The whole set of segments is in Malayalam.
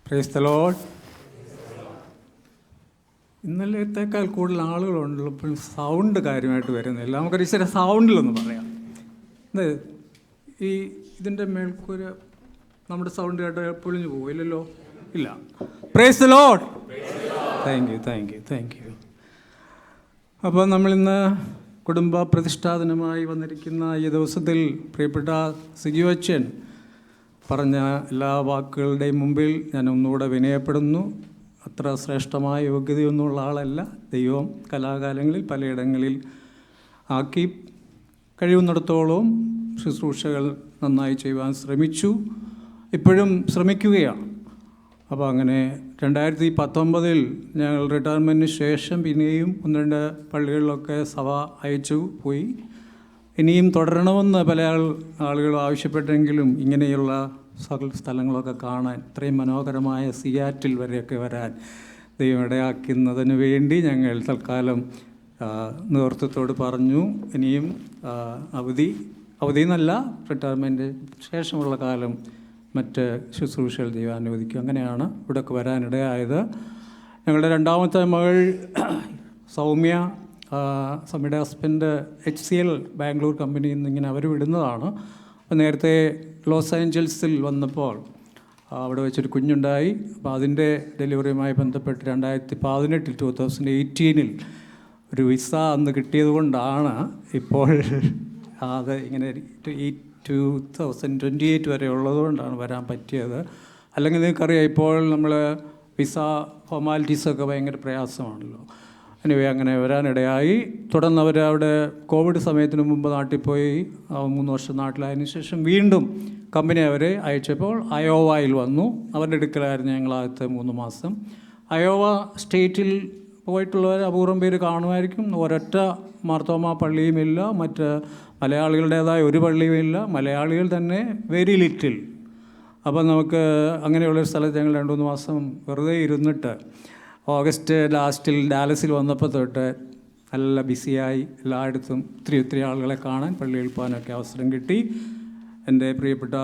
Praise the Lord. ഇന്നലത്തേക്കാൾ കൂടുതൽ ആളുകളുണ്ടല്ലോ. ഇപ്പം സൗണ്ട് കാര്യമായിട്ട് വരുന്നില്ല. നമുക്കൊരു ഇച്ചിരി സൗണ്ടിലൊന്ന് പറയാം. ഇതിൻ്റെ മേൽക്കൂര നമ്മുടെ സൗണ്ട് കേട്ട് പൊളിഞ്ഞു പോവില്ലല്ലോ. ഇല്ല. Praise the Lord. Thank you. അപ്പോൾ നമ്മളിന്ന് കുടുംബ പ്രതിഷ്ഠാദിനമായി വന്നിരിക്കുന്ന ഈ ദിവസത്തിൽ പ്രിയപ്പെട്ട സിജു അച്ഛൻ പറഞ്ഞ എല്ലാ വാക്കുകളുടെയും മുമ്പിൽ ഞാൻ ഒന്നുകൂടെ വിനയപ്പെടുന്നു. അത്ര ശ്രേഷ്ഠമായ യോഗ്യതയൊന്നുമുള്ള ആളല്ല. ദൈവം കലാകാലങ്ങളിൽ പലയിടങ്ങളിൽ ആക്കി കഴിയുന്നിടത്തോളം ശുശ്രൂഷകൾ നന്നായി ചെയ്യുവാൻ ശ്രമിച്ചു, ഇപ്പോഴും ശ്രമിക്കുകയാണ്. അപ്പോൾ അങ്ങനെ 2019 ഞങ്ങൾ റിട്ടയർമെൻറ്റിന് ശേഷം പിന്നെയും 1-2 പള്ളികളിലൊക്കെ സഭ അയച്ചു പോയി. ഇനിയും തുടരണമെന്ന് പല ആളുകൾ ആവശ്യപ്പെട്ടെങ്കിലും ഇങ്ങനെയുള്ള സ്ഥലങ്ങളൊക്കെ കാണാൻ, ഇത്രയും മനോഹരമായ സിയാറ്റിൽ വരെയൊക്കെ വരാൻ ദൈവം ഇടയാക്കുന്നതിന് വേണ്ടി ഞങ്ങൾ തൽക്കാലം നേതൃത്വത്തോട് പറഞ്ഞു. ഇനിയും അവധി എന്നല്ല, റിട്ടയർമെൻറ്റ് ശേഷമുള്ള കാലം മറ്റ് ശുശ്രൂഷകൾ ദൈവം അനുവദിക്കും. അങ്ങനെയാണ് ഇവിടെയൊക്കെ വരാനിടയായത്. ഞങ്ങളുടെ രണ്ടാമത്തെ മകൾ സൗമ്യ, സൗമ്യയുടെ ഹസ്ബൻഡ് HCL ബാംഗ്ലൂർ കമ്പനിയിൽ നിന്ന് ഇങ്ങനെ അവർ വിടുന്നതാണ്. നേരത്തെ ലോസ് ഏഞ്ചൽസിൽ വന്നപ്പോൾ അവിടെ വെച്ചൊരു കുഞ്ഞുണ്ടായി. അപ്പോൾ അതിൻ്റെ ഡെലിവറിയുമായി ബന്ധപ്പെട്ട് 2018 ഒരു വിസ അന്ന് കിട്ടിയത് കൊണ്ടാണ് ഇപ്പോൾ അത് ഇങ്ങനെ 2028 വരെ ഉള്ളതുകൊണ്ടാണ് വരാൻ പറ്റിയത്. അല്ലെങ്കിൽ നിങ്ങൾക്കറിയാം, ഇപ്പോൾ നമ്മൾ വിസ ഫോർമാലിറ്റീസൊക്കെ ഭയങ്കര പ്രയാസമാണല്ലോ. എനിവേ അങ്ങനെ വരാനിടയായി. തുടർന്ന് അവർ അവിടെ കോവിഡ് സമയത്തിന് മുമ്പ് നാട്ടിൽ പോയി 3 വർഷം നാട്ടിലായതിനു ശേഷം വീണ്ടും കമ്പനി അവരെ അയച്ചപ്പോൾ അയോവയിൽ വന്നു. അവരുടെ അടുക്കലായിരുന്നു ഞങ്ങൾ ആദ്യത്തെ 3 മാസം. അയോവ സ്റ്റേറ്റിൽ പോയിട്ടുള്ളവർ അപൂർവം പേര് കാണുമായിരിക്കും. ഒരൊറ്റ മാർത്തോമ പള്ളിയുമില്ല, മറ്റ് മലയാളികളുടേതായ ഒരു പള്ളിയുമില്ല, മലയാളികൾ തന്നെ വെരി ലിറ്റിൽ. അപ്പം നമുക്ക് അങ്ങനെയുള്ളൊരു സ്ഥലത്ത് ഞങ്ങൾ 2-3 മാസം വെറുതെ ഇരുന്നിട്ട് ഓഗസ്റ്റ് ലാസ്റ്റിൽ ഡാലസിൽ വന്നപ്പോൾ തൊട്ട് നല്ല ബിസിയായി. എല്ലായിടത്തും ഒത്തിരി ആളുകളെ കാണാൻ, പള്ളിയിൽ പോകാനൊക്കെ അവസരം കിട്ടി. എൻ്റെ പ്രിയപ്പെട്ട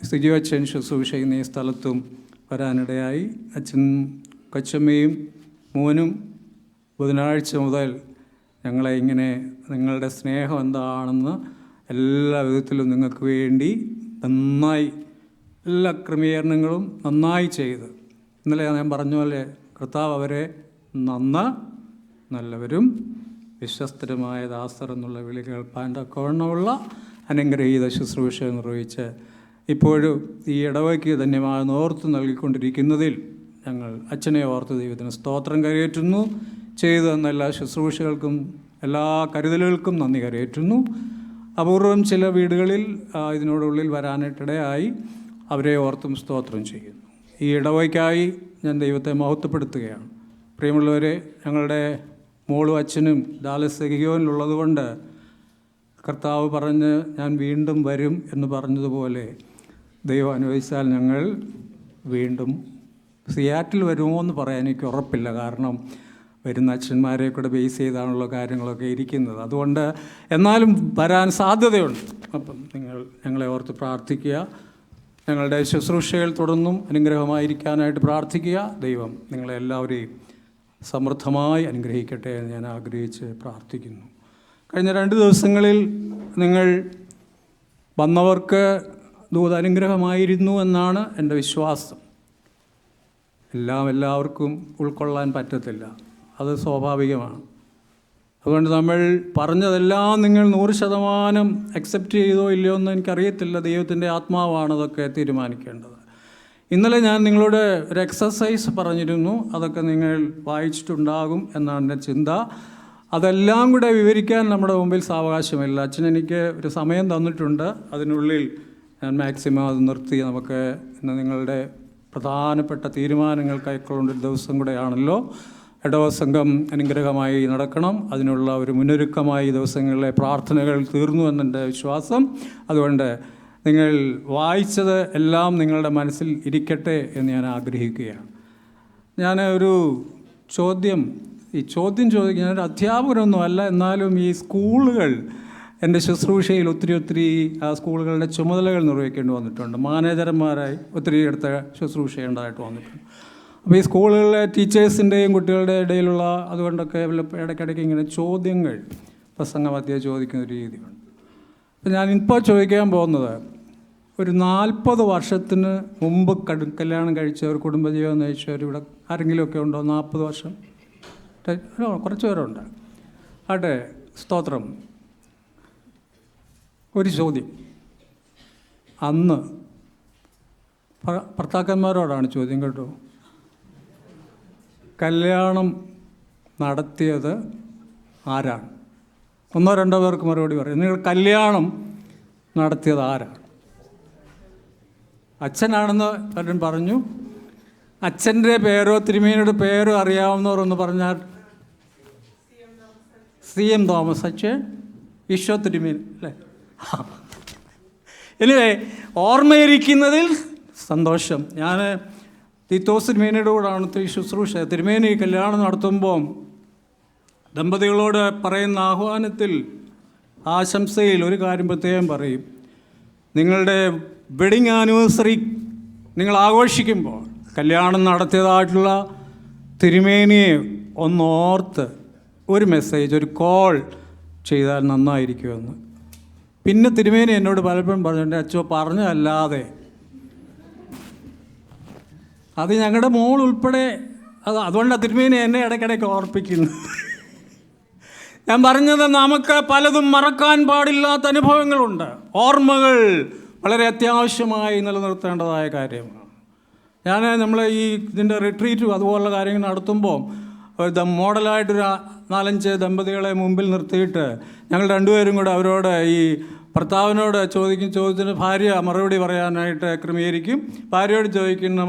സിജു അച്ഛൻ ശുശ്രൂഷ ചെയ്യുന്ന ഈ സ്ഥലത്തും വരാനിടയായി. അച്ഛൻ കൊച്ചമ്മയും മോനും ബുധനാഴ്ച മുതൽ ഞങ്ങളെ ഇങ്ങനെ നിങ്ങളുടെ സ്നേഹം എന്താണെന്ന് എല്ലാ വിധത്തിലും നിങ്ങൾക്ക് വേണ്ടി നന്നായി എല്ലാ ക്രമീകരണങ്ങളും നന്നായി ചെയ്ത്, ഇന്നലെ ഞാൻ പറഞ്ഞ പോലെ കർത്താവ് അവരെ നല്ലവരും വിശ്വസ്തരുമായ ദാസർ എന്നുള്ള വിളി കേൾപ്പാൻ തക്കവണ്ണമുള്ള അനുഗ്രഹീത ശുശ്രൂഷ നിർവഹിച്ച് ഇപ്പോഴും ഈ ഇടവയ്ക്ക് ധന്യമായ ഓർത്ത് നൽകിക്കൊണ്ടിരിക്കുന്നതിൽ ഞങ്ങൾ അച്ഛനെ ഓർത്ത് ദൈവത്തിന് സ്തോത്രം കരയേറ്റുന്നു. ചെയ്തു തന്ന എല്ലാ ശുശ്രൂഷകൾക്കും എല്ലാ കരുതലുകൾക്കും നന്ദി കരയേറ്റുന്നു. അപൂർവം ചില വീടുകളിൽ ഇതിനോടുള്ളിൽ വരാനായിട്ടിടയായി, അവരെ ഓർത്തും സ്തോത്രം ചെയ്യുന്നു. ഈ ഇടവയ്ക്കായി ഞാൻ ദൈവത്തെ മഹത്വപ്പെടുത്തുകയാണ്. പ്രിയമുള്ളവരെ, ഞങ്ങളുടെ മോളും അച്ഛനും ഡാലസ് ഗിയോനിലുള്ളത് കൊണ്ട് കർത്താവ് പറഞ്ഞ് ഞാൻ വീണ്ടും വരും എന്ന് പറഞ്ഞതുപോലെ ദൈവം അനുവദിച്ചാൽ ഞങ്ങൾ വീണ്ടും സിയാറ്റിൽ വരുമോ എന്ന് പറയാൻ എനിക്ക് ഉറപ്പില്ല. കാരണം വരുന്ന അച്ഛന്മാരെ കൂടെ ബേസ് ചെയ്താണുള്ള കാര്യങ്ങളൊക്കെ ഇരിക്കുന്നത്. അതുകൊണ്ട് എന്നാലും വരാൻ സാധ്യതയുണ്ട്. അപ്പം നിങ്ങൾ ഞങ്ങളെ ഓർത്ത് പ്രാർത്ഥിക്കുക. ഞങ്ങളുടെ ശുശ്രൂഷകൾ തുടർന്നും അനുഗ്രഹമായിരിക്കാനായിട്ട് പ്രാർത്ഥിക്കുക. ദൈവം നിങ്ങളെല്ലാവരെയും സമൃദ്ധമായി അനുഗ്രഹിക്കട്ടെ എന്ന് ഞാൻ ആഗ്രഹിച്ച് പ്രാർത്ഥിക്കുന്നു. കഴിഞ്ഞ 2 ദിവസങ്ങളിൽ നിങ്ങൾ വന്നവർക്ക് ദൂത് അനുഗ്രഹമായിരുന്നു എന്നാണ് എൻ്റെ വിശ്വാസം. എല്ലാവർക്കും ഉൾക്കൊള്ളാൻ പറ്റത്തില്ല, അത് സ്വാഭാവികമാണ്. അതുകൊണ്ട് നമ്മൾ പറഞ്ഞതെല്ലാം നിങ്ങൾ 100% അക്സെപ്റ്റ് ചെയ്തോ ഇല്ലയോ എന്ന് എനിക്കറിയത്തില്ല. ദൈവത്തിൻ്റെ ആത്മാവാണ് അതൊക്കെ തീരുമാനിക്കേണ്ടത്. ഇന്നലെ ഞാൻ നിങ്ങളോട് ഒരു എക്സസൈസ് പറഞ്ഞിരുന്നു, അതൊക്കെ നിങ്ങൾ വായിച്ചിട്ടുണ്ടാകും എന്നാണ് എൻ്റെ ചിന്ത. അതെല്ലാം കൂടെ വിവരിക്കാൻ നമ്മുടെ മുമ്പിൽ സാവകാശമില്ല. അച്ഛൻ എനിക്ക് ഒരു സമയം തന്നിട്ടുണ്ട്, അതിനുള്ളിൽ ഞാൻ മാക്സിമം അത് നിർത്തി നമുക്ക് ഇന്ന് നിങ്ങളുടെ പ്രധാനപ്പെട്ട തീരുമാനങ്ങൾ കൈക്കൊള്ളേണ്ട ഒരു ദിവസം കൂടെയാണല്ലോ. ഇടവസംഘം അനുഗ്രഹമായി നടക്കണം. അതിനുള്ള ഒരു മുന്നൊരുക്കമായി ദിവസങ്ങളിലെ പ്രാർത്ഥനകൾ തീർന്നു എന്നെൻ്റെ വിശ്വാസം. അതുകൊണ്ട് നിങ്ങൾ വായിച്ചത് എല്ലാം നിങ്ങളുടെ മനസ്സിൽ ഇരിക്കട്ടെ എന്ന് ഞാൻ ആഗ്രഹിക്കുകയാണ്. ഞാൻ ഒരു ചോദ്യം ചോദിക്കുക. ഞാനൊരു അധ്യാപകരൊന്നും അല്ല, എന്നാലും ഈ സ്കൂളുകൾ എൻ്റെ ശുശ്രൂഷയിൽ ഒത്തിരി സ്കൂളുകളുടെ ചുമതലകൾ നിർവഹിക്കേണ്ടി വന്നിട്ടുണ്ട്. മാനേജർമാരായി ഒത്തിരി അടുത്ത ശുശ്രൂഷ ഉണ്ടായിട്ട് വന്നിട്ടുണ്ട്. അപ്പോൾ ഈ സ്കൂളുകളിലെ ടീച്ചേഴ്സിൻ്റെയും കുട്ടികളുടെ ഇടയിലുള്ള അതുകൊണ്ടൊക്കെ ഇടയ്ക്കിടയ്ക്ക് ഇങ്ങനെ ചോദ്യങ്ങൾ പ്രസംഗമധ്യേ ചോദിക്കുന്ന ഒരു രീതിയുണ്ട്. അപ്പോൾ ഞാനിപ്പോൾ ചോദിക്കാൻ പോകുന്നത്, ഒരു 40 വർഷത്തിന് മുമ്പ് കല്യാണം കഴിച്ചവർ, കുടുംബജീവനം നയിച്ചവർ ഇവിടെ ആരെങ്കിലുമൊക്കെ ഉണ്ടോ? 40 വർഷം കുറച്ച് പേരുണ്ട്. ആട്ടെ, സ്തോത്രം. ഒരു ചോദ്യം, അന്ന് ഭർത്താക്കന്മാരോടാണ് ചോദ്യം കേട്ടോ. കല്യാണം നടത്തിയത് ആരാണ്? 1-2 പേർക്ക് മറുപടി പറയും. നിങ്ങൾ കല്യാണം നടത്തിയത് ആരാണ്? അച്ഛനാണെന്ന് പലരും പറഞ്ഞു. അച്ഛൻ്റെ പേരോ തിരുമേനിയുടെ പേരോ അറിയാവുന്നവരൊന്ന് പറഞ്ഞാൽ. CM തോമസ് അച്ഛൻ, ഈശോ തിരുമേനി അല്ലേ? എനിവേ, ഓർമ്മയിരിക്കുന്നതിൽ സന്തോഷം. ഞാൻ തീത്തോസ് തിരുമേനിയുടെ കൂടാണ് ഒത്തിരി ശുശ്രൂഷ. തിരുമേനി കല്യാണം നടത്തുമ്പം ദമ്പതികളോട് പറയുന്ന ആഹ്വാനത്തിൽ, ആശംസയിൽ ഒരു കാര്യം പ്രത്യേകം പറയും. നിങ്ങളുടെ വെഡിങ് ആനിവേഴ്സറി നിങ്ങൾ ആഘോഷിക്കുമ്പോൾ കല്യാണം നടത്തിയതായിട്ടുള്ള തിരുമേനിയെ ഒന്നോർത്ത് ഒരു മെസ്സേജ്, ഒരു കോൾ ചെയ്താൽ നന്നായിരിക്കുമെന്ന്. പിന്നെ തിരുമേനി എന്നോട് പലപ്പോഴും പറഞ്ഞു, എൻ്റെ അച്ഛൻ പറഞ്ഞതല്ലാതെ. അത് ഞങ്ങളുടെ മോൾ ഉൾപ്പെടെ അതുകൊണ്ടാണ് തിരുമേനി എന്നെ ഇടയ്ക്കിടയ്ക്ക് ഓർപ്പിക്കുന്നത്. ഞാൻ പറഞ്ഞത്, നമുക്ക് പലതും മറക്കാൻ പാടില്ലാത്ത അനുഭവങ്ങളുണ്ട്. ഓർമ്മകൾ വളരെ അത്യാവശ്യമായി നിലനിർത്തേണ്ടതായ കാര്യമാണ്. നമ്മൾ ഇതിൻ്റെ റിട്രീറ്റും അതുപോലുള്ള കാര്യങ്ങൾ നടത്തുമ്പോൾ മോഡലായിട്ടൊരു 4-5 ദമ്പതികളെ മുമ്പിൽ നിർത്തിയിട്ട് ഞങ്ങൾ രണ്ടുപേരും കൂടെ അവരോട് ഈ ഭർത്താവിനോട് ചോദ്യത്തിന് ഭാര്യ മറുപടി പറയാനായിട്ട് ക്രമീകരിക്കും. ഭാര്യയോട് ചോദിക്കുന്ന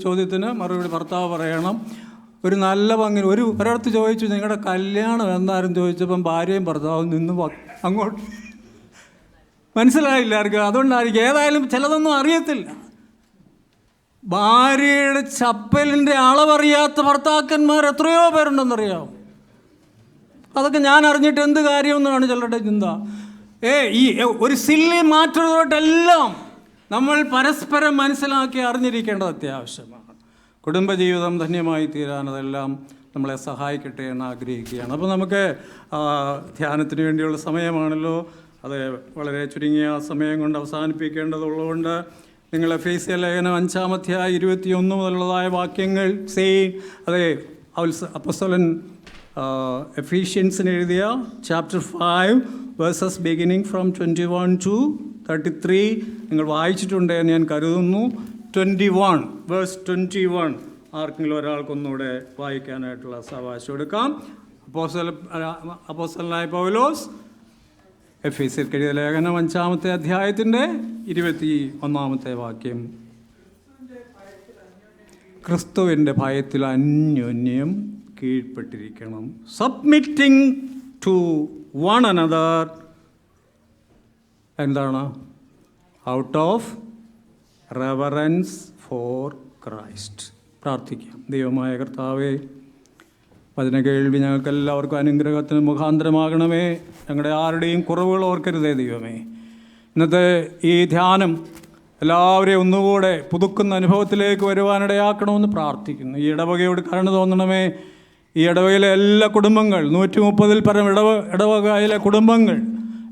ചോദ്യത്തിന് മറുപടി ഭർത്താവ് പറയണം. ഒരു നല്ല ഭംഗി. ഒരിടത്ത് ചോദിച്ചു, നിങ്ങളുടെ കല്യാണം എന്നാരും ചോദിച്ചപ്പം ഭാര്യയും ഭർത്താവും നിന്ന് അങ്ങോട്ട് മനസ്സിലായില്ല ആർക്ക്. അതുകൊണ്ടായിരിക്കും. ഏതായാലും ചിലതൊന്നും അറിയത്തില്ല. ഭാര്യയുടെ ചപ്പലിൻ്റെ അളവറിയാത്ത ഭർത്താക്കന്മാർ എത്രയോ പേരുണ്ടെന്നറിയാം. അതൊക്കെ ഞാൻ അറിഞ്ഞിട്ട് എന്ത് കാര്യമെന്നാണ് ചിലരുടെ ചിന്ത. ഈ ഒരു സില്ലി മാറ്റത്തോട്ടെല്ലാം നമ്മൾ പരസ്പരം മനസ്സിലാക്കി അറിഞ്ഞിരിക്കേണ്ടത് അത്യാവശ്യമാണ്. കുടുംബജീവിതം ധന്യമായി തീരാൻ അതെല്ലാം നമ്മളെ സഹായിക്കട്ടെ എന്ന് ആഗ്രഹിക്കുകയാണ്. അപ്പോൾ നമുക്ക് ധ്യാനത്തിന് വേണ്ടിയുള്ള സമയമാണല്ലോ. അത് വളരെ ചുരുങ്ങിയ സമയം കൊണ്ട് അവസാനിപ്പിക്കേണ്ടതുള്ളതുകൊണ്ട് നിങ്ങൾ എഫേസ്യ ലേഖനം 5-ാം അധ്യായം 21 മുതലുള്ളതായ വാക്യങ്ങൾ അതെ, അപ്പോസ്തലൻ എഫീഷ്യൻസിന് എഴുതിയ chapter 5 versus beginning from 21 to 33 നിങ്ങൾ വായിച്ചിട്ടുണ്ടെന്ന് ഞാൻ കരുതുന്നു. 21 വേഴ്സ് 21 ആർക്കെങ്കിലും ഒരാൾക്കൊന്നുകൂടെ വായിക്കാനായിട്ടുള്ള അവകാശം എടുക്കാം. അപ്പോസ്തലനായ പൗലോസ് എഫേസ്യർക്ക് എഴുതിയ ലേഖനം 5-ാമത്തെ അധ്യായത്തിൻ്റെ 21-ാമത്തെ വാക്യം. ക്രിസ്തുവിൻ്റെ ഭയത്തിൽ അന്യോന്യം കീഴ്പ്പെട്ടിരിക്കണം. Submitting to one another. എന്താണ്? Out of reverence for Christ. പ്രാർത്ഥിക്കാം. ദൈവമായ കർത്താവേ, വചന കേൾവി ഞങ്ങൾക്കെല്ലാവർക്കും അനുഗ്രഹത്തിന് മുഖാന്തരമാകണമേ. ഞങ്ങളുടെ ആരുടെയും കുറവുകൾ ഓർക്കരുതേ ദൈവമേ. ഇന്നത്തെ ഈ ധ്യാനം എല്ലാവരെയും ഒന്നുകൂടെ പുതുക്കുന്ന അനുഭവത്തിലേക്ക് വരുവാനിടയാക്കണമെന്ന് പ്രാർത്ഥിക്കുന്നു. ഈ ഇടവകയോട് കരുണ തോന്നണമേ. ഈ ഇടവകയിലെ എല്ലാ കുടുംബങ്ങൾ, 130-ൽ പരം ഇടവകയിലെ കുടുംബങ്ങൾ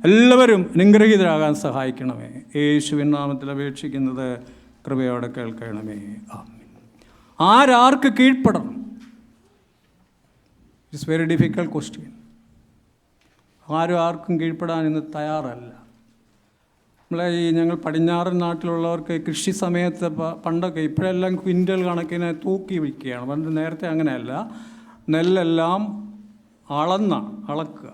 എല്ലാവരും അനുഗ്രഹീതരാകാൻ സഹായിക്കണമേ. യേശുവിൻ നാമത്തിൽ അപേക്ഷിക്കുന്നത് കൃപയോടെ കേൾക്കണമേ. ആമേൻ. ആർക്ക് കീഴ്പ്പെടണം? It's very difficult question. ആർക്കും കീഴ്പ്പെടാൻ ഇന്ന് തയ്യാറല്ല. ഞങ്ങൾ പടിഞ്ഞാറൻ നാട്ടിലുള്ളവർക്ക് കൃഷി സമയത്ത് പണ്ടൊക്കെ, ഇപ്പോഴെല്ലാം ക്വിൻ്റൽ കണക്കിന് തൂക്കി വിൽക്കുകയാണ്. പണ്ട് നേരത്തെ അങ്ങനെയല്ല. നെല്ലെല്ലാം അളക്കുക.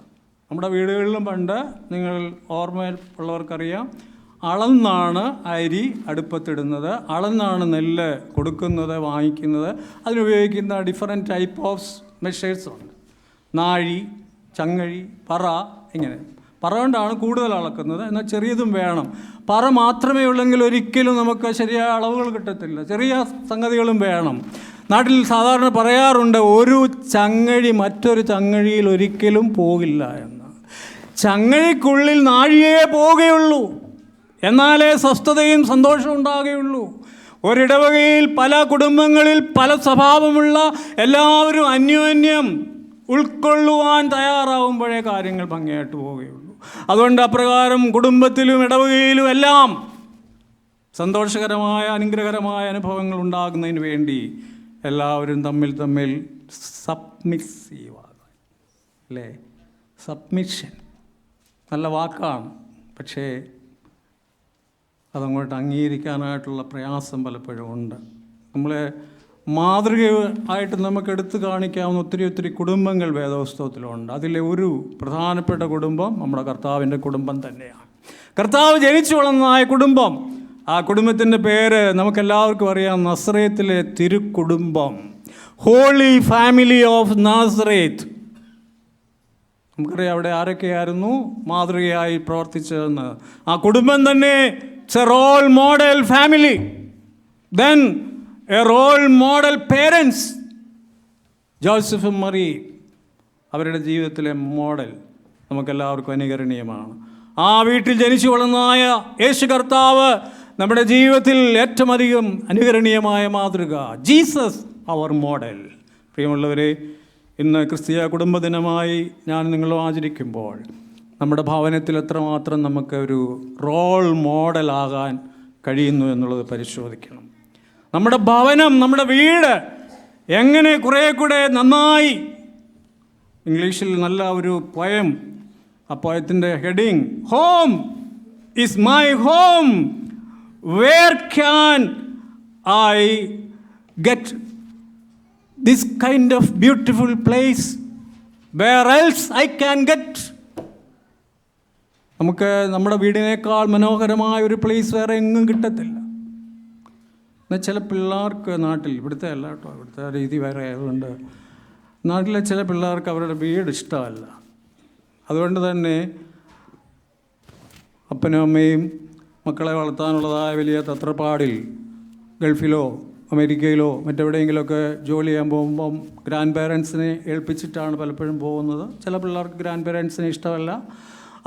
നമ്മുടെ വീടുകളിലും പണ്ട്, നിങ്ങൾ ഓർമ്മയുള്ളവർക്കറിയാം, അളന്നാണ് അരി അടുപ്പത്തിടുന്നത്, അളന്നാണ് നെല്ല് കൊടുക്കുന്നത്, വാങ്ങിക്കുന്നത്. അതിനുപയോഗിക്കുന്ന ഡിഫറെൻറ്റ് ടൈപ്പ് ഓഫ് മെഷേഴ്സ് ഉണ്ട്. നാഴി, ചങ്ങഴി, പറ, ഇങ്ങനെ. പറ കൊണ്ടാണ് കൂടുതൽ അളക്കുന്നത്. എന്നാൽ ചെറിയതും വേണം. പറ മാത്രമേ ഉള്ളെങ്കിൽ ഒരിക്കലും നമുക്ക് ശരിയായ അളവുകൾ കിട്ടത്തില്ല. ചെറിയ സംഗതികളും വേണം. നാട്ടിൽ സാധാരണ പറയാറുണ്ട്, ഒരു ചങ്ങഴി മറ്റൊരു ചങ്ങഴിയിൽ ഒരിക്കലും പോകില്ല എന്ന്. ചങ്ങലയ്ക്കുള്ളിൽ നാഴികയെ പോവുകയുള്ളൂ. എന്നാലേ സ്വസ്ഥതയും സന്തോഷവും ഉണ്ടാകുകയുള്ളൂ. ഒരിടവകയിൽ പല കുടുംബങ്ങളിൽ പല സ്വഭാവമുള്ള എല്ലാവരും അന്യോന്യം ഉൾക്കൊള്ളുവാൻ തയ്യാറാവുമ്പോഴേ കാര്യങ്ങൾ ഭംഗിയായിട്ട് പോവുകയുള്ളൂ. അതുകൊണ്ട് അപ്രകാരം കുടുംബത്തിലും ഇടവകയിലും എല്ലാം സന്തോഷകരമായ അനുഗ്രഹകരമായ അനുഭവങ്ങൾ ഉണ്ടാകുന്നതിന് വേണ്ടി എല്ലാവരും തമ്മിൽ സബ്മിസീവാകാൻ, അല്ലേ? സബ്മിഷൻ നല്ല വാക്കാണ്, പക്ഷേ അതങ്ങോട്ട് അംഗീകരിക്കാനായിട്ടുള്ള പ്രയാസം പലപ്പോഴും ഉണ്ട്. നമ്മളെ മാതൃകയായിട്ട് നമുക്ക് എടുത്തു കാണിക്കാവുന്ന ഒത്തിരി കുടുംബങ്ങൾ വേദപുസ്തകത്തിലുണ്ട്. അതിലെ ഒരു പ്രധാനപ്പെട്ട കുടുംബം നമ്മുടെ കർത്താവിൻ്റെ കുടുംബം തന്നെയാണ്. കർത്താവ് ജനിച്ചു വളർന്നതായ കുടുംബം, ആ കുടുംബത്തിൻ്റെ പേര് നമുക്കെല്ലാവർക്കും അറിയാം, നസറേത്തിലെ തിരുക്കുടുംബം, ഹോളി ഫാമിലി ഓഫ് നാസറേത്ത്. നമുക്കറിയാം അവിടെ ആരൊക്കെയായിരുന്നു മാതൃകയായി പ്രവർത്തിച്ചതെന്ന്. ആ കുടുംബം തന്നെ it's a role model family, then a role model parents. ജോസഫും മറി അവരുടെ ജീവിതത്തിലെ മോഡൽ നമുക്കെല്ലാവർക്കും അനുകരണീയമാണ്. ആ വീട്ടിൽ ജനിച്ചു വളർന്നതായ യേശു കർത്താവ് നമ്മുടെ ജീവിതത്തിൽ ഏറ്റവും അധികം അനുകരണീയമായ മാതൃക. ജീസസ് അവർ മോഡൽ. പ്രിയമുള്ളവരെ, ഇന്ന് ക്രിസ്തീയ കുടുംബദിനമായി ഞാൻ നിങ്ങൾ ആചരിക്കുമ്പോൾ നമ്മുടെ ഭവനത്തിൽ എത്രമാത്രം നമുക്ക് ഒരു റോൾ മോഡലാകാൻ കഴിയുന്നു എന്നുള്ളത് പരിശോധിക്കണം. നമ്മുടെ ഭവനം, നമ്മുടെ വീട് എങ്ങനെ കുറേ കൂടെ നന്നായി, ഇംഗ്ലീഷിൽ നല്ല ഒരു പോയം, ആ പോയത്തിൻ്റെ heading home is my home, where can I get this kind of beautiful place, where else I can get? നമുക്ക് നമ്മുടെ വീടിനേക്കാൾ മനോഹരമായ ഒരു പ്ലേസ് വേറെ എങ്ങും കിട്ടത്തില്ല. എന്നാൽ ചില പിള്ളേർക്ക് നാട്ടിൽ, ഇവിടുത്തെ അല്ല കേട്ടോ, ഇവിടുത്തെ രീതി വേറെ ആയതുകൊണ്ട്, നാട്ടിലെ ചില പിള്ളേർക്ക് അവരുടെ വീട് ഇഷ്ടമല്ല. അതുകൊണ്ട് തന്നെ അപ്പനും അമ്മയും മക്കളെ വളർത്താനുള്ളതായ വലിയ തത്രപ്പാടിൽ ഗൾഫിലോ അമേരിക്കയിലോ മറ്റെവിടെയെങ്കിലുമൊക്കെ ജോലി ചെയ്യാൻ പോകുമ്പം ഗ്രാൻഡ് പേരൻസിനെ ഏൽപ്പിച്ചിട്ടാണ് പലപ്പോഴും പോകുന്നത്. ചില പിള്ളേർക്ക് ഗ്രാൻഡ് പേരൻസിനെ ഇഷ്ടമല്ല,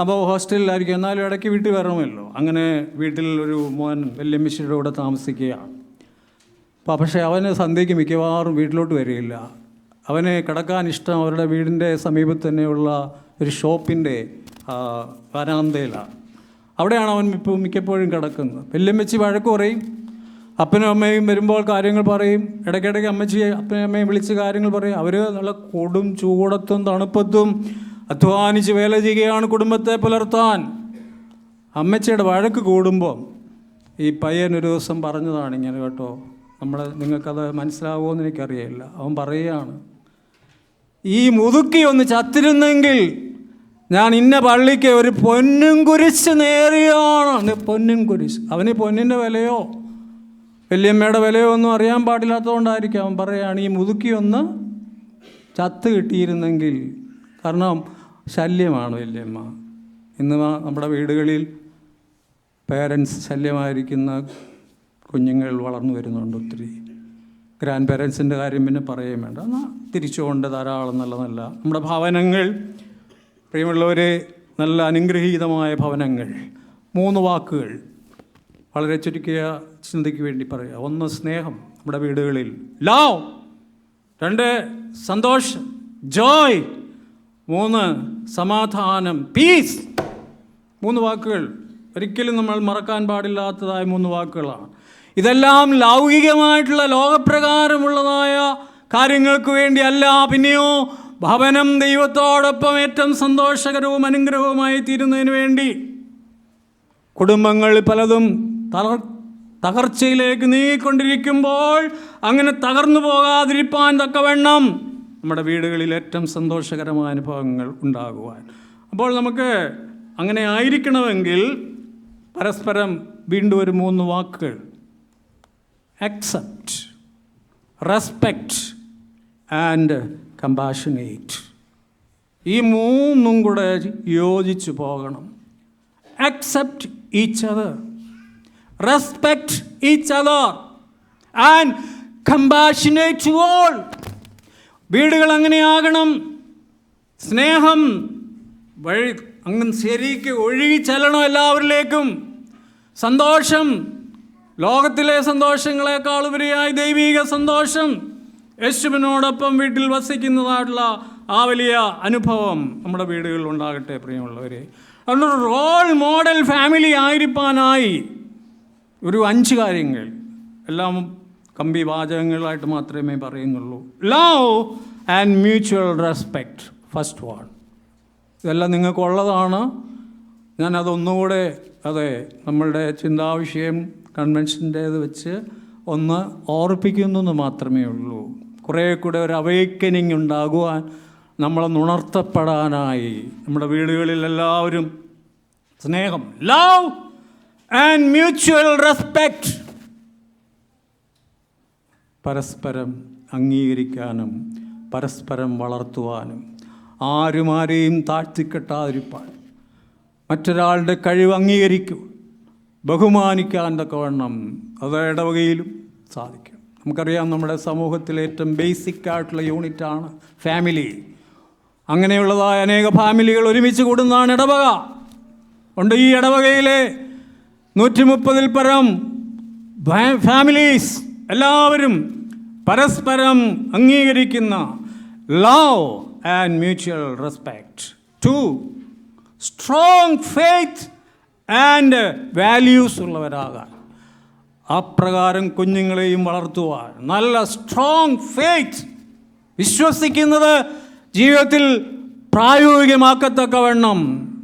അപ്പോൾ ഹോസ്റ്റലിലായിരിക്കും, എന്നാലും ഇടയ്ക്ക് വീട്ടിൽ വരണമല്ലോ. അങ്ങനെ വീട്ടിൽ ഒരു മോൻ വല്യമ്മച്ചിയുടെ കൂടെ താമസിക്കുകയാണ്. പക്ഷേ അവന് സന്ധ്യയ്ക്ക് മിക്കവാറും വീട്ടിലോട്ട് വരികയില്ല. അവന് കിടക്കാൻ ഇഷ്ടം അവരുടെ വീടിൻ്റെ സമീപത്ത് തന്നെയുള്ള ഒരു ഷോപ്പിൻ്റെ വരാന്തയിലാണ്. അവിടെയാണ് അവൻ ഇപ്പോൾ മിക്കപ്പോഴും കിടക്കുന്നത്. വല്യമ്മച്ചി വഴക്ക് പറയും, അപ്പനും അമ്മയും വരുമ്പോൾ കാര്യങ്ങൾ പറയും, ഇടയ്ക്കിടയ്ക്ക് അമ്മച്ചിയെ അപ്പനും അമ്മയും വിളിച്ച് കാര്യങ്ങൾ പറയും. അവർ നല്ല കൊടും ചൂടത്തും തണുപ്പത്തും അധ്വാനിച്ച് വേല ചെയ്യുകയാണ് കുടുംബത്തെ പുലർത്താൻ. അമ്മച്ചിയുടെ വഴക്ക് കൂടുമ്പോൾ ഈ പയ്യൻ ഒരു ദിവസം പറഞ്ഞതാണ് ഇങ്ങനെ കേട്ടോ, നിങ്ങൾക്കത് മനസ്സിലാവുമോ എന്ന് എനിക്കറിയില്ല. അവൻ പറയുകയാണ്, ഈ മുതുക്കി ഒന്ന് ചത്തിരുന്നെങ്കിൽ ഞാൻ ഇന്ന പള്ളിക്ക് ഒരു പൊന്നും കുരിശ് നേറിയാണ്. പൊന്നും കുരിശ്. അവന് പൊന്നിൻ്റെ വിലയോ വല്യമ്മയുടെ വിലയോ ഒന്നും അറിയാൻ പാടില്ലാത്തതുകൊണ്ടായിരിക്കും അവൻ പറയുകയാണ്, ഈ മുതുക്കി ഒന്ന് ചത്ത് കിട്ടിയിരുന്നെങ്കിൽ. കാരണം ശല്യമാണ് വല്യമ്മ. ഇന്ന് നമ്മുടെ വീടുകളിൽ പേരൻസ് ശല്യമായിരിക്കുന്ന കുഞ്ഞുങ്ങൾ വളർന്നു വരുന്നുണ്ട് ഒത്തിരി. ഗ്രാൻഡ് പേരൻസിൻ്റെ കാര്യം പിന്നെ പറയുകയും വേണ്ട. എന്നാൽ തിരിച്ചുകൊണ്ട് ധാരാളം നല്ല നമ്മുടെ ഭവനങ്ങൾ, പ്രിയമുള്ളവരെ, നല്ല അനുഗ്രഹീതമായ ഭവനങ്ങൾ. 3 വാക്കുകൾ വളരെ ചുരുക്കിയ ചിന്തയ്ക്ക് വേണ്ടി പറയുക. 1 സ്നേഹം നമ്മുടെ വീടുകളിൽ, ലവ്. 2 സന്തോഷം, ജോയ്. 3 സമാധാനം, പീസ്. 3 വാക്കുകൾ ഒരിക്കലും നമ്മൾ മറക്കാൻ പാടില്ലാത്തതായ 3 വാക്കുകളാണ്. ഇതെല്ലാം ലൗകികമായിട്ടുള്ള ലോകപ്രകാരമുള്ളതായ കാര്യങ്ങൾക്ക് വേണ്ടിയല്ല. പിന്നെയോ ഭവനം ദൈവത്തോടൊപ്പം ഏറ്റവും സന്തോഷകരവും അനുഗ്രഹവുമായി തീരുന്നതിന് വേണ്ടി. കുടുംബങ്ങൾ പലതും തകർച്ചയിലേക്ക് നീങ്ങിക്കൊണ്ടിരിക്കുമ്പോൾ അങ്ങനെ തകർന്നു പോകാതിരിപ്പാൻ തക്കവണ്ണം നമ്മുടെ വീടുകളിൽ ഏറ്റവും സന്തോഷകരമായ അനുഭവങ്ങൾ ഉണ്ടാകുവാൻ. അപ്പോൾ നമുക്ക് അങ്ങനെ ആയിരിക്കണമെങ്കിൽ പരസ്പരം വീണ്ടും ഒരു 3 വാക്കുകൾ, അക്സെപ്റ്റ്, റെസ്പെക്റ്റ് ആൻഡ് കമ്പാഷനേറ്റ്. ഈ 3 കൂടെ യോജിച്ചു പോകണം. Accept each other, respect each other and compassionate to all. വീടുകൾ അങ്ങനെയാകണം. സ്നേഹം വഴി അങ്ങ് ശരിക്ക് ഒഴുകി ചെല്ലണം എല്ലാവരിലേക്കും. സന്തോഷം, ലോകത്തിലെ സന്തോഷങ്ങളെക്കാൾ ഉപരിയായി ദൈവിക സന്തോഷം, യേശുവിനോടൊപ്പം വീട്ടിൽ വസിക്കുന്നതായിട്ടുള്ള ആ വലിയ അനുഭവം നമ്മുടെ വീടുകളിൽ ഉണ്ടാകട്ടെ പ്രിയമുള്ളവരെ. അതുകൊണ്ട് റോൾ മോഡൽ ഫാമിലി ആയിരിക്കാനായി ഒരു 5 കാര്യങ്ങൾ, എല്ലാം കമ്പി വാചകങ്ങളായിട്ട് മാത്രമേ പറയുന്നുള്ളൂ. Love and mutual respect, first one. ഇതെല്ലാം നിങ്ങൾക്കുള്ളതാണ്. ഞാനതൊന്നുകൂടെ നമ്മളുടെ ചിന്താവിഷയം കൺവെൻഷൻ്റേത് വെച്ച് ഒന്ന് ഓർപ്പിക്കുന്നു മാത്രമേ ഉള്ളൂ. കുറേ കൂടെ ഒരു അവേക്കനിങ് ഉണ്ടാകുവാൻ, നമ്മളൊന്ന് ഉണർത്തപ്പെടാനായി നമ്മുടെ വീടുകളിൽ എല്ലാവരും സ്നേഹം, ലവ് ആൻഡ് മ്യൂച്വൽ റെസ്പെക്റ്റ്, പരസ്പരം അംഗീകരിക്കാനും പരസ്പരം വളർത്തുവാനും, ആരെയും താഴ്ത്തിക്കെട്ടാതിരിപ്പാൻ, മറ്റൊരാളുടെ കഴിവ് അംഗീകരിക്കും, ബഹുമാനിക്കാൻ തക്കവണ്ണം അത് ഇടവകയിലും സാധിക്കും. നമുക്കറിയാം, നമ്മുടെ സമൂഹത്തിലെ ഏറ്റവും ബേസിക് ആയിട്ടുള്ള യൂണിറ്റാണ് ഫാമിലി. അങ്ങനെയുള്ളതായ അനേക ഫാമിലികൾ ഒരുമിച്ച് കൂടുന്നതാണ് ഇടവക. ഉണ്ട് ഈ ഇടവകയിലെ 130-ൽ പരം ഫാമിലീസ് എല്ലാവരും പരസ്പരം അംഗീകരിക്കുന്ന love and mutual respect. 2, strong faith and values ഉള്ളവരാകാൻ, അപ്രകാരം കുഞ്ഞുങ്ങളെയും വളർത്തുവാൻ. നല്ല സ്ട്രോങ് ഫെയ്ത്ത്, വിശ്വസിക്കുന്നത് ജീവിതത്തിൽ പ്രായോഗികമാക്കത്തക്കവണ്ണം.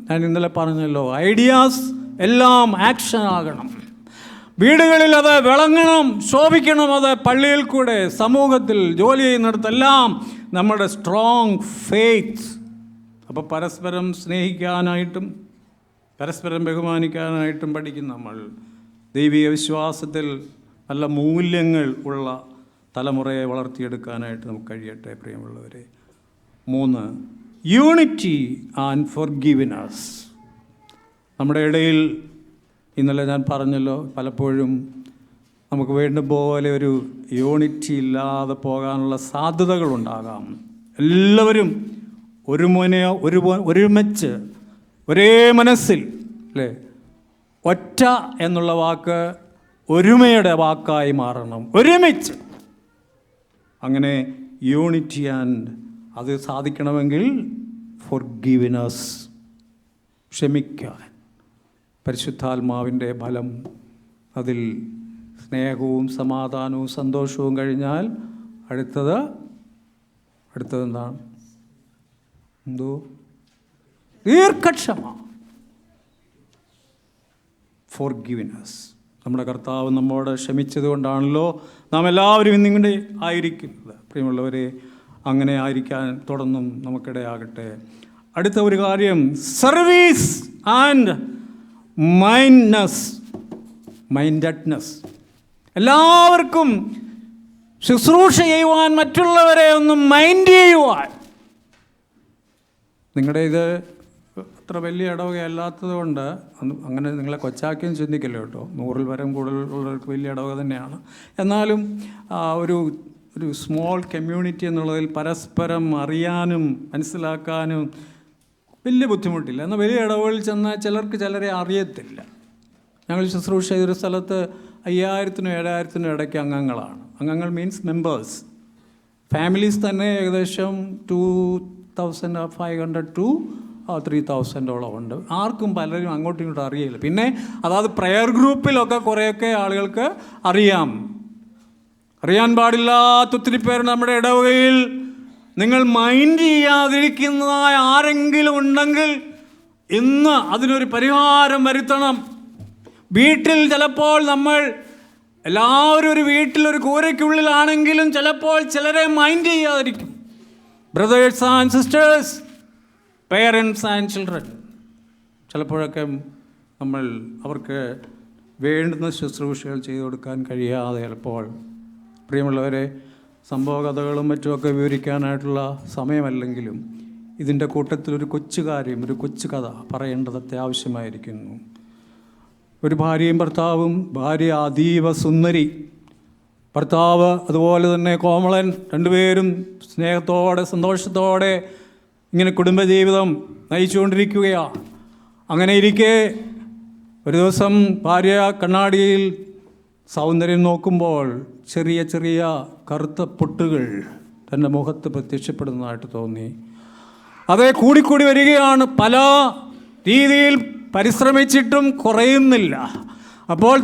ഞാൻ ഇന്നലെ പറഞ്ഞല്ലോ, ഐഡിയാസ് എല്ലാം ആക്ഷൻ ആകണം. വീടുകളിൽ അത് വിളങ്ങണം, ശോഭിക്കണം. അത് പള്ളിയിൽ കൂടെ, സമൂഹത്തിൽ, ജോലി ചെയ്യുന്നിടത്തെല്ലാം നമ്മുടെ സ്ട്രോങ് ഫെയ്ത്ത്. അപ്പോൾ പരസ്പരം സ്നേഹിക്കാനായിട്ടും പരസ്പരം ബഹുമാനിക്കാനായിട്ടും പഠിക്കും നമ്മൾ. ദൈവിക വിശ്വാസത്തിൽ നല്ല മൂല്യങ്ങൾ ഉള്ള തലമുറയെ വളർത്തിയെടുക്കാനായിട്ട് നമുക്ക് കഴിയട്ടെ പ്രിയമുള്ളവരെ. 3, യൂണിറ്റി ആൻഡ് ഫോർഗിവ്നെസ്. നമ്മുടെ ഇടയിൽ ഇന്നലെ ഞാൻ പറഞ്ഞല്ലോ, പലപ്പോഴും നമുക്ക് വേണ്ട പോലെ ഒരു യൂണിറ്റി ഇല്ലാതെ പോകാനുള്ള സാധ്യതകളുണ്ടാകാം. എല്ലാവരും ഒരുമിച്ച് ഒരേ മനസ്സിൽ, അല്ലേ? ഒറ്റ എന്നുള്ള വാക്ക് ഒരുമയുടെ വാക്കായി മാറണം, ഒരുമിച്ച്. അങ്ങനെ യൂണിറ്റി ആൻഡ് അത് സാധിക്കണമെങ്കിൽ ഫോർഗിവ്നെസ്, ക്ഷമിക്കാൻ, പരിശുദ്ധാത്മാവിൻ്റെ ഫലം, അതിൽ സ്നേഹവും സമാധാനവും സന്തോഷവും കഴിഞ്ഞാൽ അടുത്തത് എന്താണ്? ദീർഘക്ഷമ, ഫോർഗിവ്നെസ്. നമ്മുടെ കർത്താവ് നമ്മോട് ക്ഷമിച്ചത് കൊണ്ടാണല്ലോ നാം എല്ലാവരും ഇന്നിങ്ങനെ ആയിരിക്കുന്നത്. പ്രിയമുള്ളവരെ, അങ്ങനെ ആയിരിക്കാൻ തുടർന്നും നമുക്കിടയാകട്ടെ. അടുത്ത ഒരു കാര്യം, സർവീസ് ആൻഡ് മൈൻഡഡ്നെസ്. എല്ലാവർക്കും ശുശ്രൂഷ ചെയ്യുവാൻ, മറ്റുള്ളവരെ ഒന്ന് മൈൻഡ് ചെയ്യുവാൻ. നിങ്ങളുടെ ഇത് അത്ര വലിയ ഇടവകയല്ലാത്തത് കൊണ്ട് അങ്ങനെ നിങ്ങളെ കൊച്ചാക്കിയും ചിന്തിക്കല്ലോ കേട്ടോ. 100-ൽ പരം കൂടുതലുള്ളവർക്ക് വലിയ ഇടവക തന്നെയാണ്. എന്നാലും ഒരു സ്മോൾ കമ്മ്യൂണിറ്റി എന്നുള്ളതിൽ പരസ്പരം അറിയാനും മനസ്സിലാക്കാനും വലിയ ബുദ്ധിമുട്ടില്ല. എന്നാൽ വലിയ ഇടവകളിൽ ചെന്നാൽ ചിലരെ അറിയത്തില്ല. ഞങ്ങൾ ശുശ്രൂഷ ചെയ്തൊരു സ്ഥലത്ത് 5000-നും 7000-നും ഇടയ്ക്ക് അംഗങ്ങളാണ്. അംഗങ്ങൾ മീൻസ് മെമ്പേഴ്സ്. ഫാമിലീസ് തന്നെ ഏകദേശം 2500 to 3000 ഉണ്ട്. ആർക്കും പലരും അങ്ങോട്ടും ഇങ്ങോട്ടും അറിയില്ല. പിന്നെ അതായത് പ്രയർ ഗ്രൂപ്പിലൊക്കെ കുറേയൊക്കെ ആളുകൾക്ക് അറിയാൻ പാടില്ലാത്ത ഒത്തിരി പേര് നമ്മുടെ ഇടവകയിൽ. നിങ്ങൾ മൈൻഡ് ചെയ്യാതിരിക്കുന്നതായ ആരെങ്കിലും ഉണ്ടെങ്കിൽ ഇന്ന് അതിനൊരു പരിഹാരം വരുത്തണം. വീട്ടിൽ ചിലപ്പോൾ നമ്മൾ എല്ലാവരും ഒരു വീട്ടിലൊരു കൂരയ്ക്കുള്ളിലാണെങ്കിലും ചിലപ്പോൾ ചിലരെ മൈൻഡ് ചെയ്യാതിരിക്കും. Brothers and sisters, parents and children. ചിലപ്പോഴൊക്കെ നമ്മൾ അവർക്ക് വേണ്ടുന്ന ശുശ്രൂഷകൾ ചെയ്തു കൊടുക്കാൻ കഴിയാതെ ചിലപ്പോൾ. പ്രിയമുള്ളവരെ, സംഭവകഥകളും മറ്റുമൊക്കെ വിവരിക്കാനായിട്ടുള്ള സമയമല്ലെങ്കിലും ഇതിൻ്റെ കൂട്ടത്തിൽ ഒരു കൊച്ചു കാര്യം, ഒരു കൊച്ചു കഥ പറയേണ്ടത് അത്യാവശ്യമായിരിക്കുന്നു. ഒരു ഭാര്യയും ഭർത്താവും. ഭാര്യ അതീവ സുന്ദരി, ഭർത്താവ് അതുപോലെ തന്നെ കോമളൻ. രണ്ടുപേരും സ്നേഹത്തോടെ സന്തോഷത്തോടെ ഇങ്ങനെ കുടുംബജീവിതം നയിച്ചുകൊണ്ടിരിക്കുകയാണ്. അങ്ങനെ ഇരിക്കെ ഒരു ദിവസം ഭാര്യ കണ്ണാടിയിൽ സൗന്ദര്യം നോക്കുമ്പോൾ ചെറിയ ചെറിയ കറുത്ത പൊട്ടുകൾ തൻ്റെ മുഖത്ത് പ്രത്യക്ഷപ്പെടുന്നതായിട്ട് തോന്നി. അതേ കൂടിക്കൂടി വരികയാണ്. പല രീതിയിൽ പരിശ്രമിച്ചിട്ടും കുറയുന്നില്ല. അപ്പോൾ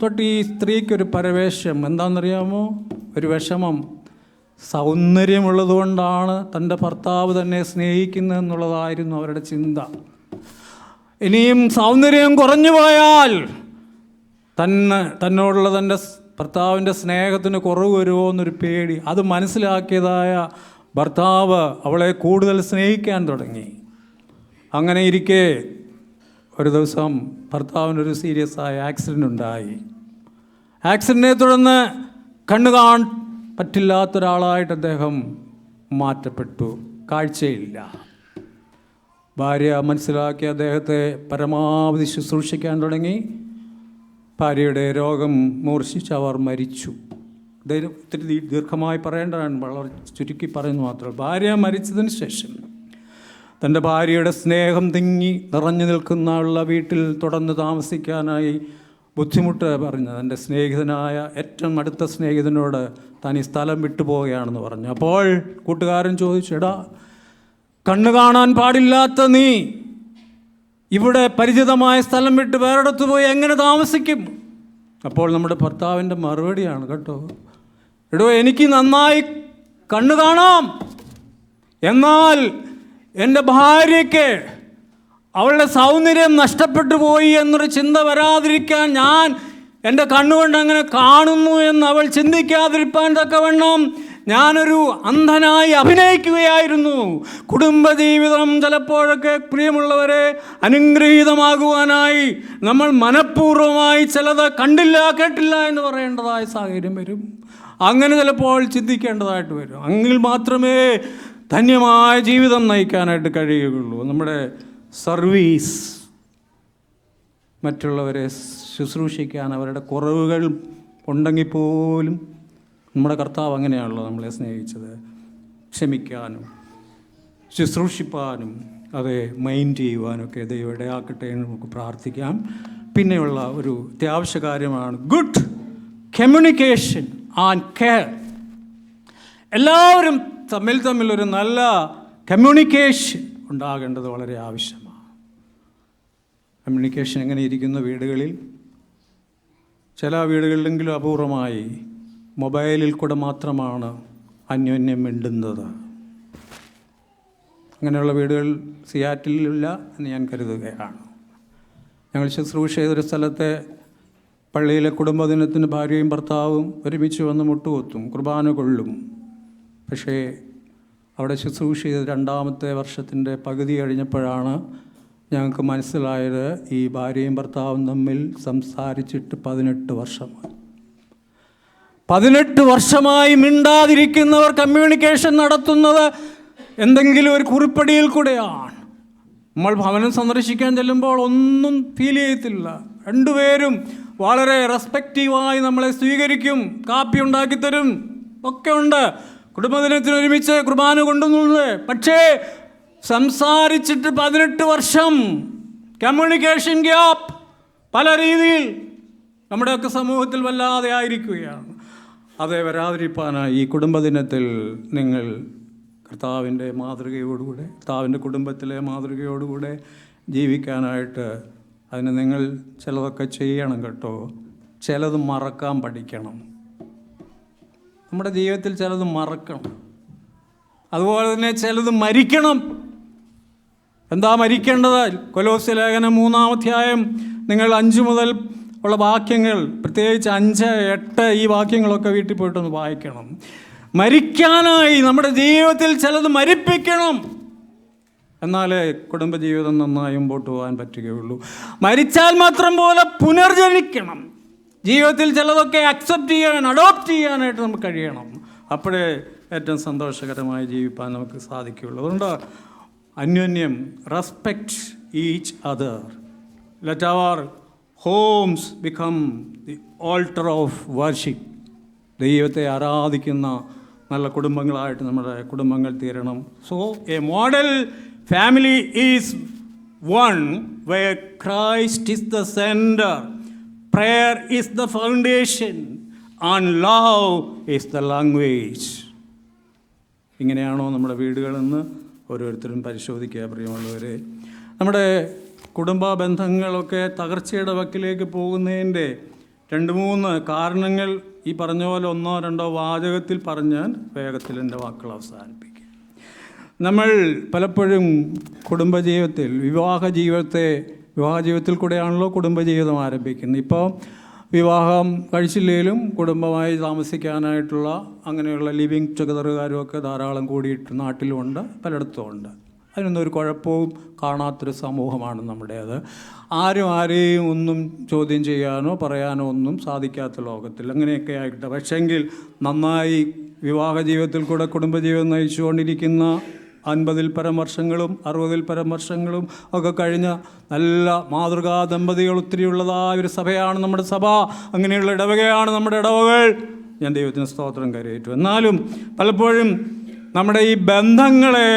തൊട്ട് ഈ സ്ത്രീക്കൊരു പരവേശം, എന്താണെന്നറിയാമോ? ഒരു വിഷമം. സൗന്ദര്യമുള്ളതുകൊണ്ടാണ് തൻ്റെ ഭർത്താവ് തന്നെ സ്നേഹിക്കുന്നതെന്നുള്ളതായിരുന്നു അവരുടെ ചിന്ത. ഇനിയും സൗന്ദര്യം കുറഞ്ഞു പോയാൽ തന്നോടുള്ള തൻ്റെ ഭർത്താവിൻ്റെ സ്നേഹത്തിന് കുറവ് വരുമോ എന്നൊരു പേടി. അത് മനസ്സിലാക്കിയതായ ഭർത്താവ് അവളെ കൂടുതൽ സ്നേഹിക്കാൻ തുടങ്ങി. അങ്ങനെ ഇരിക്കെ ഒരു ദിവസം ഭർത്താവിനൊരു സീരിയസ് ആയ ആക്സിഡൻ്റ് ഉണ്ടായി. ആക്സിഡൻറ്റിനെ തുടർന്ന് കണ്ണു പറ്റില്ലാത്തൊരാളായിട്ട് അദ്ദേഹം മാറ്റപ്പെട്ടു. കാഴ്ചയില്ല. ഭാര്യ മനസ്സിലാക്കി അദ്ദേഹത്തെ പരമാവധി ശുശ്രൂഷിക്കാൻ തുടങ്ങി. ഭാര്യയുടെ രോഗം മൂർച്ഛിച്ച് അവർ മരിച്ചു. ഒത്തിരി ദീർഘമായി പറയേണ്ടതാണ്, വളരെ ചുരുക്കി പറയുന്നു മാത്രം. ഭാര്യ മരിച്ചതിന് ശേഷം തൻ്റെ ഭാര്യയുടെ സ്നേഹം തിങ്ങി നിറഞ്ഞു നിൽക്കുന്ന വീട്ടിൽ തുടർന്ന് താമസിക്കാനായി ബുദ്ധിമുട്ട് പറഞ്ഞ് തൻ്റെ സ്നേഹിതനായ ഏറ്റവും അടുത്ത സ്നേഹിതനോട് താൻ ഈ സ്ഥലം വിട്ടുപോവുകയാണെന്ന് പറഞ്ഞു. അപ്പോൾ കൂട്ടുകാരൻ ചോദിച്ചു, എടാ, കണ്ണു കാണാൻ പാടില്ലാത്ത നീ ഇവിടെ പരിചിതമായ സ്ഥലം വിട്ട് വേറെടുത്ത് പോയി എങ്ങനെ താമസിക്കും? അപ്പോൾ നമ്മുടെ ഭർത്താവിൻ്റെ മറുപടിയാണ് കേട്ടോ, എടോ, എനിക്ക് നന്നായി കണ്ണു കാണാം, എന്നാൽ എൻ്റെ ഭാര്യയ്ക്ക് അവളുടെ സൗന്ദര്യം നഷ്ടപ്പെട്ടു പോയി എന്നൊരു ചിന്ത വരാതിരിക്കാൻ ഞാൻ എൻ്റെ കണ്ണുകൊണ്ട് അങ്ങനെ കാണുന്നു എന്ന് അവൾ ചിന്തിക്കാതിരിക്കാൻ തക്കവണ്ണം ഞാനൊരു അന്ധനായി അഭിനയിക്കുകയായിരുന്നു. കുടുംബജീവിതം ചിലപ്പോഴൊക്കെ പ്രിയമുള്ളവരെ അനുഗ്രഹീതമാകുവാനായി നമ്മൾ മനഃപൂർവ്വമായി ചിലത് കണ്ടില്ല കേട്ടില്ല എന്ന് പറയേണ്ടതായ സാഹചര്യം വരും. അങ്ങനെ ചിലപ്പോൾ ചിന്തിക്കേണ്ടതായിട്ട് വരും. എങ്കിൽ മാത്രമേ ധന്യമായ ജീവിതം നയിക്കാനായിട്ട് കഴിയുകയുള്ളൂ. നമ്മുടെ സർവീസ്, മറ്റുള്ളവരെ ശുശ്രൂഷിക്കാൻ, അവരുടെ കുറവുകൾ ഉണ്ടെങ്കിൽ പോലും നമ്മുടെ കർത്താവ് അങ്ങനെയാണല്ലോ നമ്മളെ സ്നേഹിച്ചത്. ക്ഷമിക്കാനും ശുശ്രൂഷിപ്പാനും അതെ മൈൻഡ് ചെയ്യുവാനൊക്കെ ദൈവം ഇടയാക്കട്ടെ എന്ന് നമുക്ക് പ്രാർത്ഥിക്കാം. പിന്നെയുള്ള ഒരു അത്യാവശ്യ കാര്യമാണ് ഗുഡ് കമ്മ്യൂണിക്കേഷൻ ആൻഡ് കെയർ. എല്ലാവരും തമ്മിലൊരു നല്ല കമ്മ്യൂണിക്കേഷൻ ഉണ്ടാകേണ്ടത് വളരെ ആവശ്യമാണ്. കമ്മ്യൂണിക്കേഷൻ എങ്ങനെ ഇരിക്കുന്ന വീടുകളിൽ, ചില വീടുകളിലെങ്കിലും അപൂർവമായി മൊബൈലിൽ കൂടെ മാത്രമാണ് അന്യോന്യം മിണ്ടുന്നത്. അങ്ങനെയുള്ള വീടുകൾ സിയാറ്റിലില്ല എന്ന് ഞാൻ കരുതുകയാണ്. ഞങ്ങൾ ശുശ്രൂഷ ചെയ്തൊരു സ്ഥലത്തെ പള്ളിയിലെ കുടുംബദിനത്തിന് ഭാര്യയും ഭർത്താവും ഒരുമിച്ച് വന്ന് മുട്ടുകൊത്തും, കുർബാന കൊള്ളും. പക്ഷേ അവിടെ ശുശ്രൂഷ ചെയ്ത് 2ാമത്തെ വർഷത്തിൻ്റെ പകുതി കഴിഞ്ഞപ്പോഴാണ് ഞങ്ങൾക്ക് മനസ്സിലായത് ഈ ഭാര്യയും ഭർത്താവും തമ്മിൽ സംസാരിച്ചിട്ട് 18 വർഷമായി. 18 വർഷമായി മിണ്ടാതിരിക്കുന്നവർ കമ്മ്യൂണിക്കേഷൻ നടത്തുന്നത് എന്തെങ്കിലും ഒരു കുറിപ്പടിയിൽ കൂടെയാണ്. നമ്മൾ ഭവനം സന്ദർശിക്കാൻ ചെല്ലുമ്പോൾ ഒന്നും ഫീൽ ചെയ്യത്തില്ല. രണ്ടുപേരും വളരെ റെസ്പെക്റ്റീവായി നമ്മളെ സ്വീകരിക്കും, കാപ്പി ഉണ്ടാക്കിത്തരും, ഒക്കെ ഉണ്ട്. കുടുംബദിനത്തിന് ഒരുമിച്ച് കുർബാന കൊണ്ടുവന്നത്. പക്ഷേ സംസാരിച്ചിട്ട് 18 വർഷം കമ്മ്യൂണിക്കേഷൻ ഗ്യാപ്പ് പല രീതിയിൽ നമ്മുടെയൊക്കെ സമൂഹത്തിൽ വല്ലാതെ ആയിരിക്കുകയാണ്. അതേ വരാതിരിക്കാനായി ഈ കുടുംബദിനത്തിൽ നിങ്ങൾ കർത്താവിൻ്റെ മാതൃകയോടുകൂടെ, കർത്താവിൻ്റെ കുടുംബത്തിലെ മാതൃകയോടുകൂടെ ജീവിക്കാനായിട്ട് അതിന് നിങ്ങൾ ചിലതൊക്കെ ചെയ്യണം കേട്ടോ. ചിലത് മറക്കാൻ പഠിക്കണം. നമ്മുടെ ജീവിതത്തിൽ ചിലത് മറക്കണം. അതുപോലെ തന്നെ ചിലത് മരിക്കണം. എന്താ മരിക്കേണ്ടത്? കൊലോസ്യ ലേഖനം 3-ാം അധ്യായം നിങ്ങൾ 5 മുതൽ ഉള്ള വാക്യങ്ങൾ, പ്രത്യേകിച്ച് 5, 8 ഈ വാക്യങ്ങളൊക്കെ വീട്ടിൽ പോയിട്ടൊന്ന് വായിക്കണം. മരിക്കാനായി നമ്മുടെ ജീവിതത്തിൽ ചിലത് മരിപ്പിക്കണം. എന്നാലേ കുടുംബജീവിതം നന്നായി മുമ്പോട്ട് പോകാൻ പറ്റുകയുള്ളൂ. മരിച്ചാൽ മാത്രം പോലെ പുനർജനിക്കണം. ജീവിതത്തിൽ ചിലതൊക്കെ അക്സെപ്റ്റ് ചെയ്യാൻ, അഡോപ്റ്റ് ചെയ്യാനായിട്ട് നമുക്ക് കഴിയണം. അപ്പോഴേ ഏറ്റവും സന്തോഷകരമായി ജീവിക്കാൻ നമുക്ക് സാധിക്കുകയുള്ളൂ. അതുകൊണ്ട് അന്യോന്യം respect each other. Let our homes become the altar of worship. ദൈവത്തെ ആരാധിക്കുന്ന നല്ല കുടുംബങ്ങളായിട്ട് നമ്മുടെ കുടുംബങ്ങൾ തീരണം. So a model family is one where Christ is the center, prayer is the foundation, and love is the language. ഇങ്ങനെയാണോ നമ്മുടെ വീടുകളെന്ന് ഓരോരുത്തരും പരിശോധിക്കുക പ്രിയമുള്ളവരെ. നമ്മുടെ കുടുംബ ബന്ധങ്ങളൊക്കെ തകർച്ചയുടെ വക്കിലേക്ക് പോകുന്നതിൻ്റെ 2-3 കാരണങ്ങൾ ഈ പറഞ്ഞ പോലെ 1-2 വാചകത്തിൽ പറഞ്ഞാൽ വേഗത്തിൽ എൻ്റെ വാക്കുകൾ അവസാനിപ്പിക്കും. നമ്മൾ പലപ്പോഴും കുടുംബജീവിതത്തിൽ വിവാഹ ജീവിതത്തിൽ കൂടെയാണല്ലോ കുടുംബജീവിതം ആരംഭിക്കുന്നത്. ഇപ്പോൾ വിവാഹം കഴിച്ചില്ലെങ്കിലും കുടുംബമായി താമസിക്കാനായിട്ടുള്ള അങ്ങനെയുള്ള ലിവിങ് ടുഗദറുകാരും ഒക്കെ ധാരാളം കൂടിയിട്ട് നാട്ടിലുമുണ്ട്, പലയിടത്തുമുണ്ട്. അതിനൊന്നും ഒരു കുഴപ്പവും കാണാത്തൊരു സമൂഹമാണ് നമ്മുടേത്. ആരെയും ഒന്നും ചോദ്യം ചെയ്യാനോ പറയാനോ ഒന്നും സാധിക്കാത്ത ലോകത്തിൽ അങ്ങനെയൊക്കെ ആയിട്ട് പക്ഷെങ്കിൽ നന്നായി വിവാഹ ജീവിതത്തിൽ കൂടെ കുടുംബജീവിതം നയിച്ചുകൊണ്ടിരിക്കുന്ന 50-ൽ പരം വർഷങ്ങളും 60-ൽ പരം വർഷങ്ങളും ഒക്കെ കഴിഞ്ഞ നല്ല മാതൃകാ ദമ്പതികൾ ഒത്തിരിയുള്ളതായ ഒരു സഭയാണ് നമ്മുടെ സഭ. അങ്ങനെയുള്ള ഇടവകയാണ് നമ്മുടെ ഇടവകൾ. ഞാൻ ദൈവത്തിന് സ്തോത്രം കരയേറ്റു. എന്നാലും പലപ്പോഴും നമ്മുടെ ഈ ബന്ധങ്ങളെ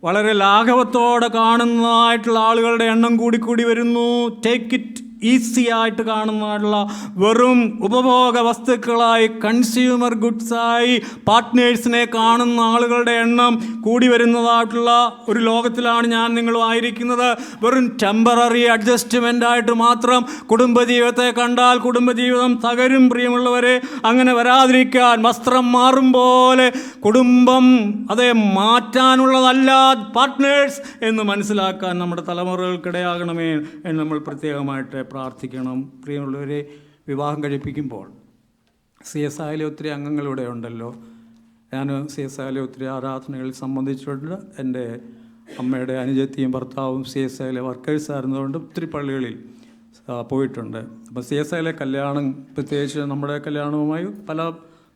വളരെ ലാഘവത്തോടെ കാണുന്നതായിട്ടുള്ള ആളുകളുടെ എണ്ണം കൂടിക്കൂടി വരുന്നു. ടേക്ക് ഇറ്റ് ഈസി ആയിട്ട് കാണുന്നതായിട്ടുള്ള വെറും ഉപഭോഗ വസ്തുക്കളായി, കൺസ്യൂമർ ഗുഡ്സായി പാർട്ട്നേഴ്സിനെ കാണുന്ന ആളുകളുടെ എണ്ണം കൂടി വരുന്നതായിട്ടുള്ള ഒരു ലോകത്തിലാണ് ഞാൻ നിങ്ങളും ആയിരിക്കുന്നത്. വെറും ടെമ്പററി അഡ്ജസ്റ്റ്മെൻ്റായിട്ട് മാത്രം കുടുംബജീവിതത്തെ കണ്ടാൽ കുടുംബജീവിതം തകരും. പ്രിയമുള്ളവരെ, അങ്ങനെ വരാതിരിക്കാൻ വസ്ത്രം മാറും പോലെ കുടുംബം അതേ മാറ്റാനുള്ളതല്ല പാർട്ട്നേഴ്സ് എന്ന് മനസ്സിലാക്കാൻ നമ്മുടെ തലമുറകൾക്കിടയാകണമേ എന്ന് നമ്മൾ പ്രത്യേകമായിട്ട് പ്രാർത്ഥിക്കണം. പ്രിയമുള്ളവരെ, വിവാഹം കഴിപ്പിക്കുമ്പോൾ CSIയിലെ ഒത്തിരി അംഗങ്ങളിവിടെ ഉണ്ടല്ലോ. ഞാൻ CSIയിലെ ഒത്തിരി ആരാധനകളിൽ സംബന്ധിച്ചിട്ടുണ്ട്. എൻ്റെ അമ്മയുടെ അനുജത്തിയും ഭർത്താവും CSIയിലെ വർക്കേഴ്സായിരുന്നതുകൊണ്ട് ഒത്തിരി പള്ളികളിൽ പോയിട്ടുണ്ട്. അപ്പോൾ CSIയിലെ കല്യാണം, പ്രത്യേകിച്ച് നമ്മുടെ കല്യാണവുമായി പല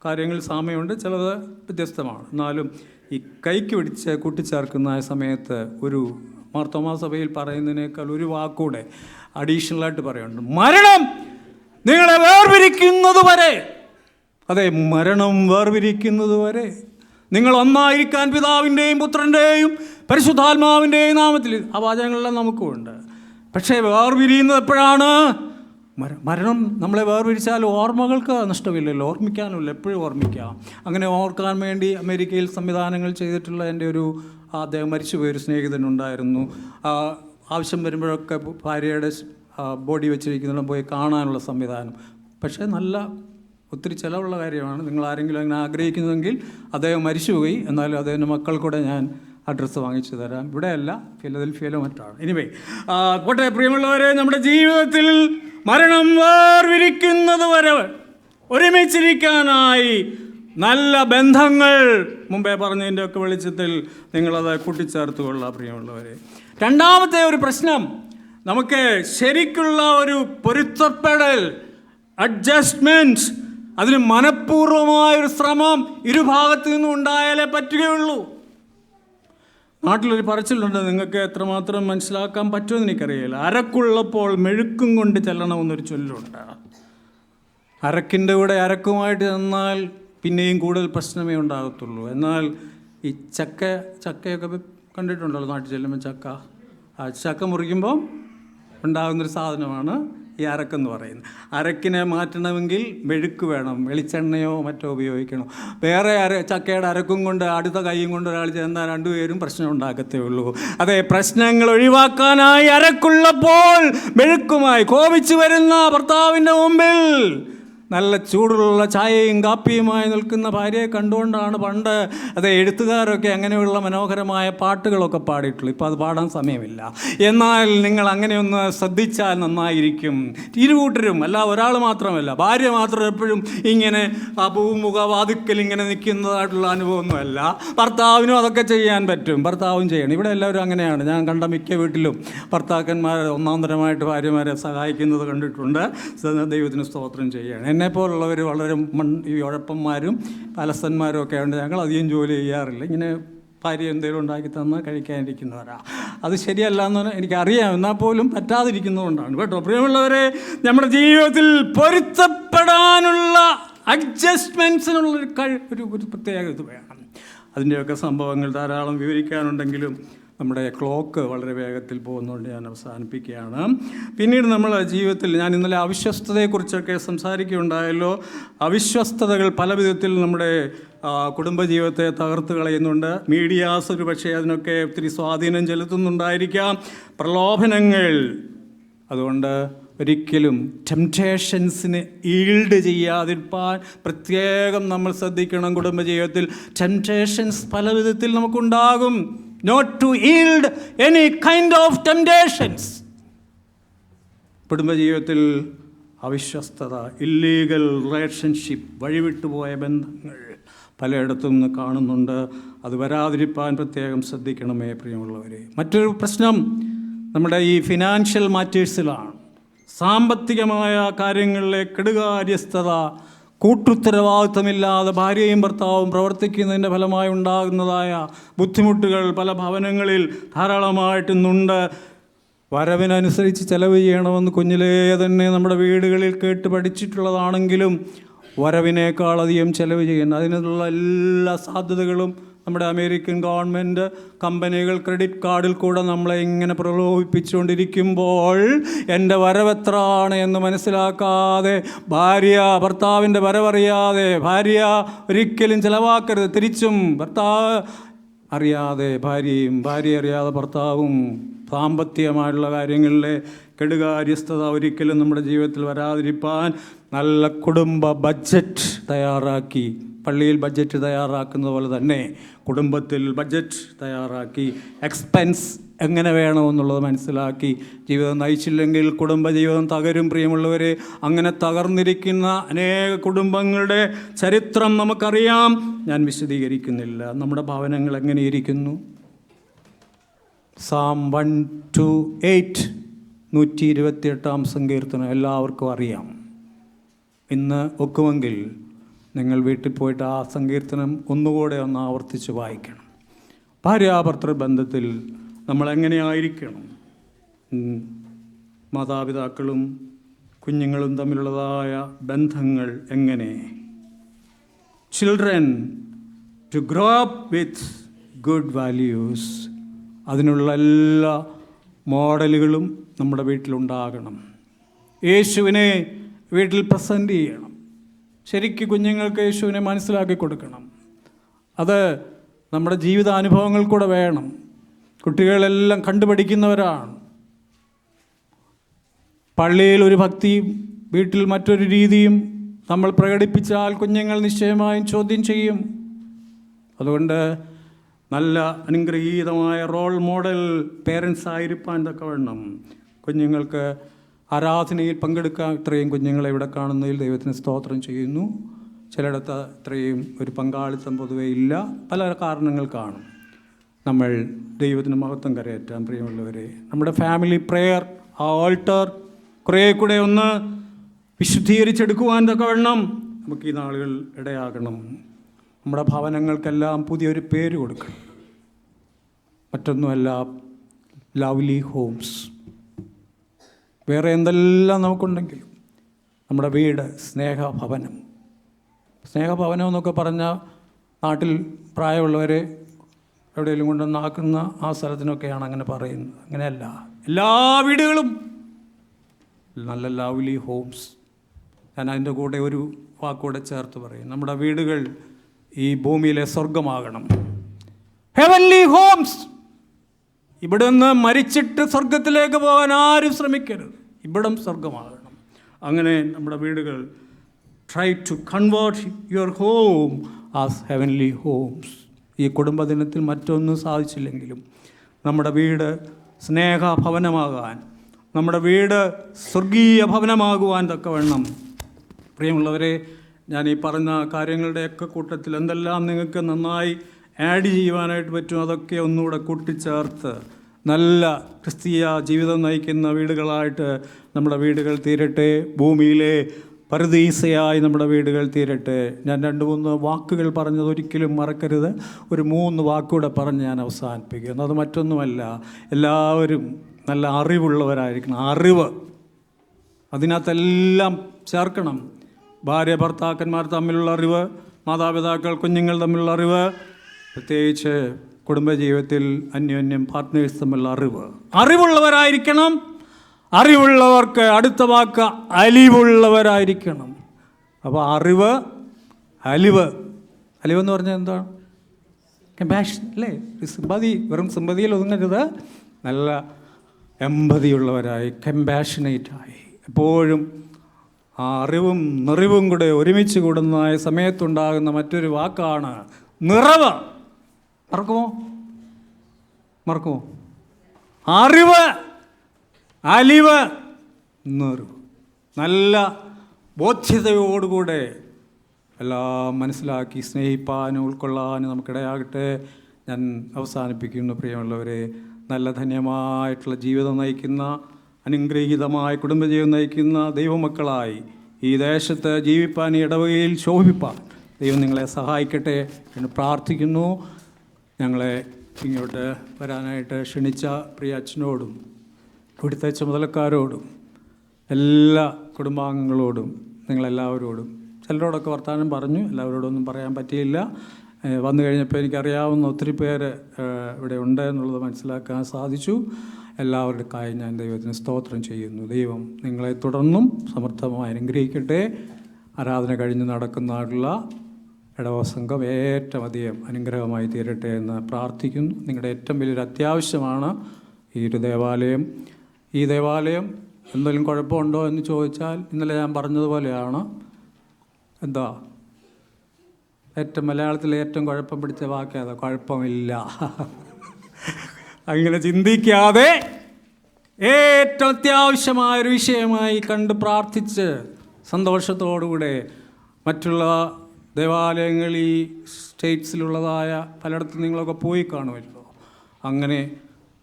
കാര്യങ്ങളിൽ സാമ്യമുണ്ട്, ചിലത് വ്യത്യസ്തമാണ്. എന്നാലും ഈ കൈക്ക് പിടിച്ച് കൂട്ടിച്ചേർക്കുന്ന സമയത്ത് ഒരു മാർത്തോമാ സഭയിൽ പറയുന്നതിനേക്കാൾ ഒരു വാക്കൂടെ അഡീഷണലായിട്ട് പറയുന്നുണ്ട്. മരണം നിങ്ങളെ വേർപിരിക്കുന്നത് വരെ, അതെ, മരണം വേർപിരിക്കുന്നത് വരെ നിങ്ങൾ ഒന്നായിരിക്കാൻ പിതാവിൻ്റെയും പുത്രൻ്റെയും പരിശുദ്ധാത്മാവിൻ്റെയും നാമത്തിൽ. ആ വാചകങ്ങളെല്ലാം നമുക്കുമുണ്ട്. പക്ഷേ വേർപിരിയുന്നത് എപ്പോഴാണ്? മരണം നമ്മളെ വേർപിരിച്ചാൽ ഓർമ്മകൾക്ക് നഷ്ടമില്ലല്ലോ, ഓർമ്മിക്കാനുമില്ല, എപ്പോഴും ഓർമ്മിക്കാം. അങ്ങനെ ഓർക്കാൻ വേണ്ടി അമേരിക്കയിൽ സംവിധാനങ്ങൾ ചെയ്തിട്ടുള്ള എൻ്റെ ഒരു അദ്ദേഹം മരിച്ചുപോയൊരു സ്നേഹിതനുണ്ടായിരുന്നു. ആവശ്യം വരുമ്പോഴൊക്കെ ഭാര്യയുടെ ബോഡി വെച്ചിരിക്കുന്നിടം പോയി കാണാനുള്ള സംവിധാനം. പക്ഷേ നല്ല ഒത്തിരി ചിലവുള്ള കാര്യമാണ്. നിങ്ങൾ ആരെങ്കിലും അങ്ങനെ ആഗ്രഹിക്കുന്നുവെങ്കിൽ, അദ്ദേഹം മരിച്ചുപോയി, എന്നാലും അദ്ദേഹത്തിൻ്റെ മക്കൾ കൂടെ ഞാൻ അഡ്രസ്സ് വാങ്ങിച്ചു തരാം. ഇവിടെയല്ല, ഫിലദൽഫിയയിലോ മറ്റാണ്. എനിവേ, പോട്ടെ പ്രിയമുള്ളവരെ, നമ്മുടെ ജീവിതത്തിൽ മരണം വേർപിരിക്കുന്നത് വരെ ഒരുമിച്ചിരിക്കാനായി നല്ല ബന്ധങ്ങൾ മുമ്പേ പറഞ്ഞതിൻ്റെയൊക്കെ വെളിച്ചത്തിൽ നിങ്ങളത് കൂട്ടിച്ചേർത്തുകൊള്ളുക പ്രിയമുള്ളവരെ. രണ്ടാമത്തെ ഒരു പ്രശ്നം, നമുക്ക് ശരിക്കുള്ള ഒരു പൊരുത്തപ്പെടൽ, അഡ്ജസ്റ്റ്മെൻറ്റ്, അതിന് മനഃപൂർവ്വമായൊരു ശ്രമം ഇരുഭാഗത്തു നിന്നും ഉണ്ടായാലേ പറ്റുകയുള്ളൂ. നാട്ടിലൊരു പറച്ചിലുണ്ട്, നിങ്ങൾക്ക് എത്രമാത്രം മനസ്സിലാക്കാൻ പറ്റുമെന്ന് എനിക്കറിയില്ല. അരക്കുള്ളപ്പോൾ മെഴുക്കും കൊണ്ട് ചെല്ലണമെന്നൊരു ചൊല്ലുണ്ട്. അരക്കിൻ്റെ കൂടെ അരക്കുമായിട്ട് ചെന്നാൽ പിന്നെയും കൂടുതൽ പ്രശ്നമേ ഉണ്ടാകത്തുള്ളൂ. എന്നാൽ ഈ ചക്കയൊക്കെ കണ്ടിട്ടുണ്ടല്ലോ നാട്ടിൽ ചെല്ലുമ്പോൾ ചക്ക മുറിക്കുമ്പോൾ ഉണ്ടാകുന്നൊരു സാധനമാണ് ഈ അരക്കെന്ന് പറയുന്നത്. അരക്കിനെ മാറ്റണമെങ്കിൽ മെഴുക്ക് വേണം, വെളിച്ചെണ്ണയോ മറ്റോ ഉപയോഗിക്കണം. വേറെ ചക്കയുടെ അരക്കും കൊണ്ട് അടുത്ത കൈയും കൊണ്ട് ഒരാൾ ചെന്നാൽ രണ്ടുപേരും പ്രശ്നം ഉണ്ടാക്കത്തേ ഉള്ളൂ. അതെ, പ്രശ്നങ്ങൾ ഒഴിവാക്കാനായി അരക്കുള്ളപ്പോൾ മെഴുക്കുമായി കോപിച്ചു വരുന്ന ഭർത്താവിൻ്റെ മുമ്പിൽ നല്ല ചൂടുള്ള ചായയും കാപ്പിയുമായി നിൽക്കുന്ന ഭാര്യയെ കണ്ടുകൊണ്ടാണ് പണ്ട് എഴുത്തുകാരൊക്കെ അങ്ങനെയുള്ള മനോഹരമായ പാട്ടുകളൊക്കെ പാടിയിട്ടുള്ളൂ. ഇപ്പോൾ അത് പാടാൻ സമയമില്ല. എന്നാൽ നിങ്ങൾ അങ്ങനെയൊന്ന് ശ്രദ്ധിച്ചാൽ നന്നായിരിക്കും. ഇരുകൂട്ടരും, അല്ല ഒരാൾ മാത്രമല്ല, ഭാര്യ മാത്രം എപ്പോഴും ഇങ്ങനെ ആ പൂമുഖ വാതുക്കൽ ഇങ്ങനെ നിൽക്കുന്നതായിട്ടുള്ള അനുഭവമൊന്നുമല്ല. ഭർത്താവിനും അതൊക്കെ ചെയ്യാൻ പറ്റും, ഭർത്താവും ചെയ്യണം. ഇവിടെ എല്ലാവരും അങ്ങനെയാണ്. ഞാൻ കണ്ട മിക്ക വീട്ടിലും ഭർത്താക്കന്മാർ ഒന്നാന്തരമായിട്ട് ഭാര്യമാരെ സഹായിക്കുന്നത് കണ്ടിട്ടുണ്ട്. ദൈവത്തിന് സ്തോത്രം ചെയ്യണം. എന്നെപ്പോലുള്ളവർ വളരെ ഈ ഉഴപ്പന്മാരും അലസന്മാരും ഒക്കെ ഉണ്ട്. ഞങ്ങൾ അധികം ജോലി ചെയ്യാറില്ല. ഇങ്ങനെ ഭാര്യ എന്തെങ്കിലും ഉണ്ടാക്കി തന്നാൽ കഴിക്കാനിരിക്കുന്നവരാ. അത് ശരിയല്ല എന്ന് എനിക്കറിയാം, എന്നാൽ പോലും പറ്റാതിരിക്കുന്നതുകൊണ്ടാണ് കേട്ടോ. പ്രിയമുള്ളവരെ, നമ്മുടെ ജീവിതത്തിൽ പൊരുത്തപ്പെടാനുള്ള അഡ്ജസ്റ്റ്മെൻറ്റ്സിനുള്ളൊരു ഒരു പ്രത്യേക ഇത് വേണം. അതിൻ്റെയൊക്കെ സംഭവങ്ങൾ ധാരാളം വിവരിക്കാനുണ്ടെങ്കിലും നമ്മുടെ ക്ലോക്ക് വളരെ വേഗത്തിൽ പോകുന്നതുകൊണ്ട് ഞാൻ അവസാനിപ്പിക്കുകയാണ്. പിന്നീട് നമ്മൾ ജീവിതത്തിൽ, ഞാൻ ഇന്നലെ അവിശ്വസ്തതയെക്കുറിച്ചൊക്കെ സംസാരിക്കുകയുണ്ടായല്ലോ. അവിശ്വസ്തതകൾ പല വിധത്തിൽ നമ്മുടെ കുടുംബജീവിതത്തെ തകർത്ത് കളയുന്നുണ്ട്. മീഡിയാസ് ഒരു പക്ഷേ അതിനൊക്കെ ഒത്തിരി സ്വാധീനം ചെലുത്തുന്നുണ്ടായിരിക്കാം. പ്രലോഭനങ്ങൾ. അതുകൊണ്ട് ഒരിക്കലും ടെംപ്റ്റേഷൻസിന് ഈൽഡ് ചെയ്യാതിരിക്കാൻ പ്രത്യേകം നമ്മൾ ശ്രദ്ധിക്കണം. കുടുംബജീവിതത്തിൽ ടെംപ്റ്റേഷൻസ് പല വിധത്തിൽ നമുക്കുണ്ടാകും. Not to yield any kind of temptations. കുടുംബജീവിതത്തിൽ അവിശ്വസ്തത, ഇല്ലീഗൽ റിലേഷൻഷിപ്പ്, വഴിവിട്ടുപോയ ബന്ധങ്ങൾ പലയിടത്തും നിന്ന് കാണുന്നുണ്ട്. അത് വരാതിരിക്കാൻ പ്രത്യേകം ശ്രദ്ധിക്കണമേ പ്രിയമുള്ളവരെ. മറ്റൊരു പ്രശ്നം നമ്മുടെ ഈ ഫിനാൻഷ്യൽ മാറ്റേഴ്സിലാണ്. സാമ്പത്തികമായ കാര്യങ്ങളിലെ കെടുകാര്യസ്ഥത, കൂട്ടുത്തരവാദിത്തമില്ലാതെ ഭാര്യയും ഭർത്താവും പ്രവർത്തിക്കുന്നതിൻ്റെ ഫലമായി ഉണ്ടാകുന്നതായ ബുദ്ധിമുട്ടുകൾ പല ഭവനങ്ങളിൽ ധാരാളമായിട്ടിന്നുണ്ട്. വരവിനനുസരിച്ച് ചെലവ് ചെയ്യണമെന്ന് കുഞ്ഞിലേ തന്നെ നമ്മുടെ വീടുകളിൽ കേട്ട് പഠിച്ചിട്ടുള്ളതാണെങ്കിലും വരവിനേക്കാളധികം ചെലവ് ചെയ്യുന്നത്, അതിനുള്ള എല്ലാ സാധ്യതകളും നമ്മുടെ അമേരിക്കൻ ഗവൺമെൻറ്, കമ്പനികൾ ക്രെഡിറ്റ് കാർഡിൽ കൂടെ നമ്മളെ ഇങ്ങനെ പ്രലോഭിപ്പിച്ചുകൊണ്ടിരിക്കുമ്പോൾ എൻ്റെ വരവെത്രയാണ് എന്ന് മനസ്സിലാക്കാതെ ഭാര്യ ഭർത്താവിൻ്റെ വരവറിയാതെ ഭാര്യ ഒരിക്കലും ചിലവാക്കരുത്. തിരിച്ചും ഭർത്താവ് അറിയാതെ ഭാര്യയും ഭാര്യ അറിയാതെ ഭർത്താവും സാമ്പത്തികമായിട്ടുള്ള കാര്യങ്ങളിലെ കെടുകാര്യസ്ഥത ഒരിക്കലും നമ്മുടെ ജീവിതത്തിൽ വരാതിരിക്കാൻ നല്ല കുടുംബ ബഡ്ജറ്റ് തയ്യാറാക്കി, പള്ളിയിൽ ബഡ്ജറ്റ് തയ്യാറാക്കുന്നത് പോലെ തന്നെ കുടുംബത്തിൽ ബഡ്ജറ്റ് തയ്യാറാക്കി എക്സ്പെൻസ് എങ്ങനെ വേണമെന്നുള്ളത് മനസ്സിലാക്കി ജീവിതം നയിച്ചില്ലെങ്കിൽ കുടുംബജീവിതം തകരും. പ്രിയമുള്ളവരെ, അങ്ങനെ തകർന്നിരിക്കുന്ന അനേക കുടുംബങ്ങളുടെ ചരിത്രം നമുക്കറിയാം. ഞാൻ വിശദീകരിക്കുന്നില്ല. നമ്മുടെ ഭവനങ്ങൾ എങ്ങനെയിരിക്കുന്നു? Psalm 128, 128 സങ്കീർത്തനം എല്ലാവർക്കും അറിയാം. ഇന്ന് ഒക്കുമെങ്കിൽ നിങ്ങൾ വീട്ടിൽ പോയിട്ട് ആ സങ്കീർത്തനം ഒന്നുകൂടെ ഒന്ന് ആവർത്തിച്ച് വായിക്കണം. ഭാര്യാഭർത്തൃ ബന്ധത്തിൽ നമ്മളെങ്ങനെയായിരിക്കണം? മാതാപിതാക്കളും കുഞ്ഞുങ്ങളും തമ്മിലുള്ളതായ ബന്ധങ്ങൾ എങ്ങനെ? Children to grow up with good values. അതിനുള്ള എല്ലാ മോഡലുകളും നമ്മുടെ വീട്ടിലുണ്ടാകണം. യേശുവിനെ വീട്ടിൽ പ്രസൻറ്റ് ചെയ്യണം. ശരിക്കും കുഞ്ഞുങ്ങൾക്ക് യേശുവിനെ മനസ്സിലാക്കി കൊടുക്കണം. അത് നമ്മുടെ ജീവിതാനുഭവങ്ങൾ കൂടെ വേണം. കുട്ടികളെല്ലാം കണ്ടുപഠിക്കുന്നവരാണ്. പള്ളിയിൽ ഒരു ഭക്തിയും വീട്ടിൽ മറ്റൊരു രീതിയും നമ്മൾ പ്രകടിപ്പിച്ചാൽ കുഞ്ഞുങ്ങൾ നിശ്ചയമായും ചോദ്യം ചെയ്യും. അതുകൊണ്ട് നല്ല അനുഗ്രഹീതമായ റോൾ മോഡൽ പേരൻസ് ആയിരിക്കാൻ ഇതൊക്കെ വേണം. കുഞ്ഞുങ്ങൾക്ക് ആരാധനയിൽ പങ്കെടുക്കാൻ ഇത്രയും കുഞ്ഞുങ്ങളെ ഇവിടെ കാണുന്നതിൽ ദൈവത്തിന് സ്തോത്രം ചെയ്യുന്നു. ചിലയിടത്ത് ഇത്രയും ഒരു പങ്കാളിത്തം പൊതുവേ ഇല്ല. പല കാരണങ്ങൾ കാണും. നമ്മൾ ദൈവത്തിന് മഹത്വം കരയറ്റാൻ പ്രിയമുള്ളവരെ, നമ്മുടെ ഫാമിലി പ്രെയർ, ആ ഓൾട്ടർ കുറേ കൂടെ ഒന്ന് വിശുദ്ധീകരിച്ചെടുക്കുവാൻ ഇതൊക്കെ വേണം. നമുക്ക് ഈ നാളുകൾ ഇടയാകണം. നമ്മുടെ ഭവനങ്ങൾക്കെല്ലാം പുതിയൊരു പേര് കൊടുക്കണം. മറ്റൊന്നുമല്ല, ലവ്ലി ഹോംസ്. വേറെ എന്തെല്ലാം നമുക്കുണ്ടെങ്കിലും നമ്മുടെ വീട് സ്നേഹഭവനം. സ്നേഹഭവനം എന്നൊക്കെ പറഞ്ഞാൽ നാട്ടിൽ പ്രായമുള്ളവരെ എവിടെയെങ്കിലും കൊണ്ടുവന്നാക്കുന്ന ആ സ്ഥലത്തിനൊക്കെയാണ് അങ്ങനെ പറയുന്നത്. അങ്ങനെയല്ല, എല്ലാ വീടുകളും നല്ല ലവ്ലി ഹോംസ്. ഞാൻ അതിൻ്റെ കൂടെ ഒരു വാക്കുകൂടെ ചേർത്ത് പറയും. നമ്മുടെ വീടുകൾ ഈ ഭൂമിയിലെ സ്വർഗമാകണം. Heavenly Holmes. ഇവിടെ നിന്ന് മരിച്ചിട്ട് സ്വർഗത്തിലേക്ക് പോകാൻ ആരും ശ്രമിക്കരുത്. ഇവിടം സ്വർഗമാകണം. അങ്ങനെ നമ്മുടെ വീടുകൾ try to convert your home as heavenly homes. ഈ കുടുംബദിനത്തിൽ മറ്റൊന്നും സാധിച്ചില്ലെങ്കിലും നമ്മുടെ വീട് സ്നേഹഭവനമാകാൻ, നമ്മുടെ വീട് സ്വർഗീയ ഭവനമാകുവാൻ തക്ക വേണം. പ്രിയമുള്ളവരെ, ഞാൻ ഈ പറഞ്ഞ കാര്യങ്ങളുടെയൊക്കെ കൂട്ടത്തിൽ എന്തെല്ലാം നിങ്ങൾക്ക് നന്നായി ആഡ് ചെയ്യുവാനായിട്ട് പറ്റും അതൊക്കെ ഒന്നുകൂടെ കൂട്ടിച്ചേർത്ത് നല്ല ക്രിസ്തീയ ജീവിതം നയിക്കുന്ന വീടുകളായിട്ട് നമ്മുടെ വീടുകൾ തീരട്ടെ. ഭൂമിയിലെ പരദീസയായി നമ്മുടെ വീടുകൾ തീരട്ടെ. ഞാൻ 2-3 വാക്കുകൾ പറഞ്ഞത് ഒരിക്കലും മറക്കരുത്. ഒരു 3 വാക്കുകൂടെ പറഞ്ഞ് ഞാൻ അവസാനിപ്പിക്കുന്നു. അത് മറ്റൊന്നുമല്ല, എല്ലാവരും നല്ല അറിവുള്ളവരായിരിക്കണം. അറിവ് അതിനകത്തെല്ലാം ചേർക്കണം. ഭാര്യ ഭർത്താക്കന്മാർ തമ്മിലുള്ള അറിവ്, മാതാപിതാക്കൾ കുഞ്ഞുങ്ങൾ തമ്മിലുള്ള അറിവ്, പ്രത്യേകിച്ച് കുടുംബജീവിതത്തിൽ അന്യോന്യം പാർട്ട്നേഴ്സ് തമ്മിലുള്ള അറിവുള്ളവരായിരിക്കണം. അറിവുള്ളവർക്ക് അടുത്ത വാക്ക് അലിവുള്ളവരായിരിക്കണം. അപ്പോൾ അലിവെന്ന് പറഞ്ഞാൽ എന്താണ്? കമ്പാഷൻ അല്ലേ? സിമ്പതി, വെറും സിമ്പതിയിൽ ഒതുങ്ങരുത്. നല്ല എമ്പതിയുള്ളവരായി, കമ്പാഷനേറ്റായി, എപ്പോഴും ആ അറിവും നിറവും കൂടെ ഒരുമിച്ച് കൂടുന്ന സമയത്തുണ്ടാകുന്ന മറ്റൊരു വാക്കാണ് നിറവ്. മറക്കുമോ? അറിവ്, അലിവ്, നിറവ്. നല്ല ബോധ്യതയോടുകൂടെ എല്ലാം മനസ്സിലാക്കി സ്നേഹിപ്പാനും ഉൾക്കൊള്ളാനും നമുക്കിടയാകട്ടെ. ഞാൻ അവസാനിപ്പിക്കുന്നു. പ്രിയമുള്ളവരെ, നല്ല ധന്യമായിട്ടുള്ള ജീവിതം നയിക്കുന്ന, അനുഗ്രഹീതമായ കുടുംബജീവിതം നയിക്കുന്ന ദൈവമക്കളായി ഈ ദേശത്ത് ജീവിപ്പാൻ, ഈ ഇടവകയിൽ ശോഭിപ്പാൻ ദൈവം നിങ്ങളെ സഹായിക്കട്ടെ എന്ന് പ്രാർത്ഥിക്കുന്നു. ഞങ്ങളെ ഇങ്ങോട്ട് വരാനായിട്ട് ക്ഷണിച്ച പ്രിയ അച്ഛനോടും ഇവിടുത്തെ ചുമതലക്കാരോടും എല്ലാ കുടുംബാംഗങ്ങളോടും നിങ്ങളെല്ലാവരോടും, ചിലരോടൊക്കെ വർത്തമാനം പറഞ്ഞു, എല്ലാവരോടൊന്നും പറയാൻ പറ്റിയില്ല. വന്നു കഴിഞ്ഞപ്പോൾ എനിക്കറിയാവുന്ന ഒത്തിരി പേര് ഇവിടെ ഉണ്ട് എന്നുള്ളത് മനസ്സിലാക്കാൻ സാധിച്ചു. എല്ലാവരുടെക്കായി ഞാൻ ദൈവത്തിന് സ്തോത്രം ചെയ്യുന്നു. ദൈവം നിങ്ങളെ തുടർന്നും സമൃദ്ധമായി അനുഗ്രഹിക്കട്ടെ. ആരാധന കഴിഞ്ഞ് നടക്കുന്നതായിട്ടുള്ള ഇടവ സംഘം ഏറ്റവും അധികം അനുഗ്രഹമായി തീരട്ടെ എന്ന് പ്രാർത്ഥിക്കുന്നു. നിങ്ങളുടെ ഏറ്റവും വലിയൊരു അത്യാവശ്യമാണ് ഈ ഒരു ദേവാലയം. ഈ ദേവാലയം എന്തെങ്കിലും കുഴപ്പമുണ്ടോ എന്ന് ചോദിച്ചാൽ ഇന്നലെ ഞാൻ പറഞ്ഞതുപോലെയാണ്. എന്താ മലയാളത്തിലെ ഏറ്റവും കുഴപ്പം പിടിച്ച വാക്കേതാ? കുഴപ്പമില്ല. അങ്ങനെ ചിന്തിക്കാതെ ഏറ്റവും അത്യാവശ്യമായൊരു വിഷയമായി കണ്ട് പ്രാർത്ഥിച്ച് സന്തോഷത്തോടുകൂടെ മറ്റുള്ള ദേവാലയങ്ങൾ ഈ സ്റ്റേറ്റ്സിലുള്ളതായ പലയിടത്തും നിങ്ങളൊക്കെ പോയി കാണുമല്ലോ. അങ്ങനെ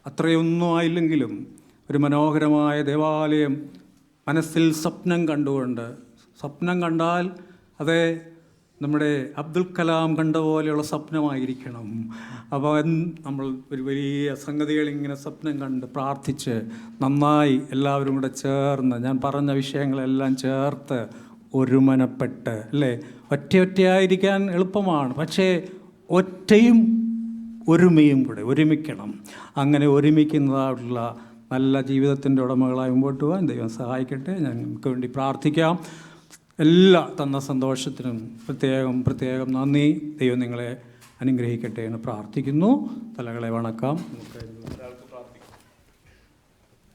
അത്രയൊന്നും ആയില്ലെങ്കിലും ഒരു മനോഹരമായ ദേവാലയം മനസ്സിൽ സ്വപ്നം കണ്ടുകൊണ്ട്, സ്വപ്നം കണ്ടാൽ അത് നമ്മുടെ അബ്ദുൽ കലാം കണ്ട പോലെയുള്ള സ്വപ്നമായിരിക്കണം. അപ്പോൾ നമ്മൾ ഒരു വലിയ സംഗതികളിങ്ങനെ സ്വപ്നം കണ്ട് പ്രാർത്ഥിച്ച് നന്നായി എല്ലാവരും കൂടെ ചേർന്ന്, ഞാൻ പറഞ്ഞ വിഷയങ്ങളെല്ലാം ചേർത്ത് ഒരുമനപ്പെട്ട്, അല്ലേ? ഒറ്റയായിരിക്കാൻ എളുപ്പമാണ്, പക്ഷേ ഒറ്റയും ഒരുമയും കൂടെ ഒരുമിക്കണം. അങ്ങനെ ഒരുമിക്കുന്നതായിട്ടുള്ള നല്ല ജീവിതത്തിൻ്റെ ഉടമകളായി മുമ്പോട്ട് പോകാൻ ദൈവം സഹായിക്കട്ടെ. ഞങ്ങൾക്ക് വേണ്ടി പ്രാർത്ഥിക്കാം. എല്ലാ തന്ന സന്തോഷത്തിനും പ്രത്യേകം നന്ദി. ദൈവം നിങ്ങളെ അനുഗ്രഹിക്കട്ടെ എന്ന് പ്രാർത്ഥിക്കുന്നു. തലകളെ വണക്കാം. നമുക്ക്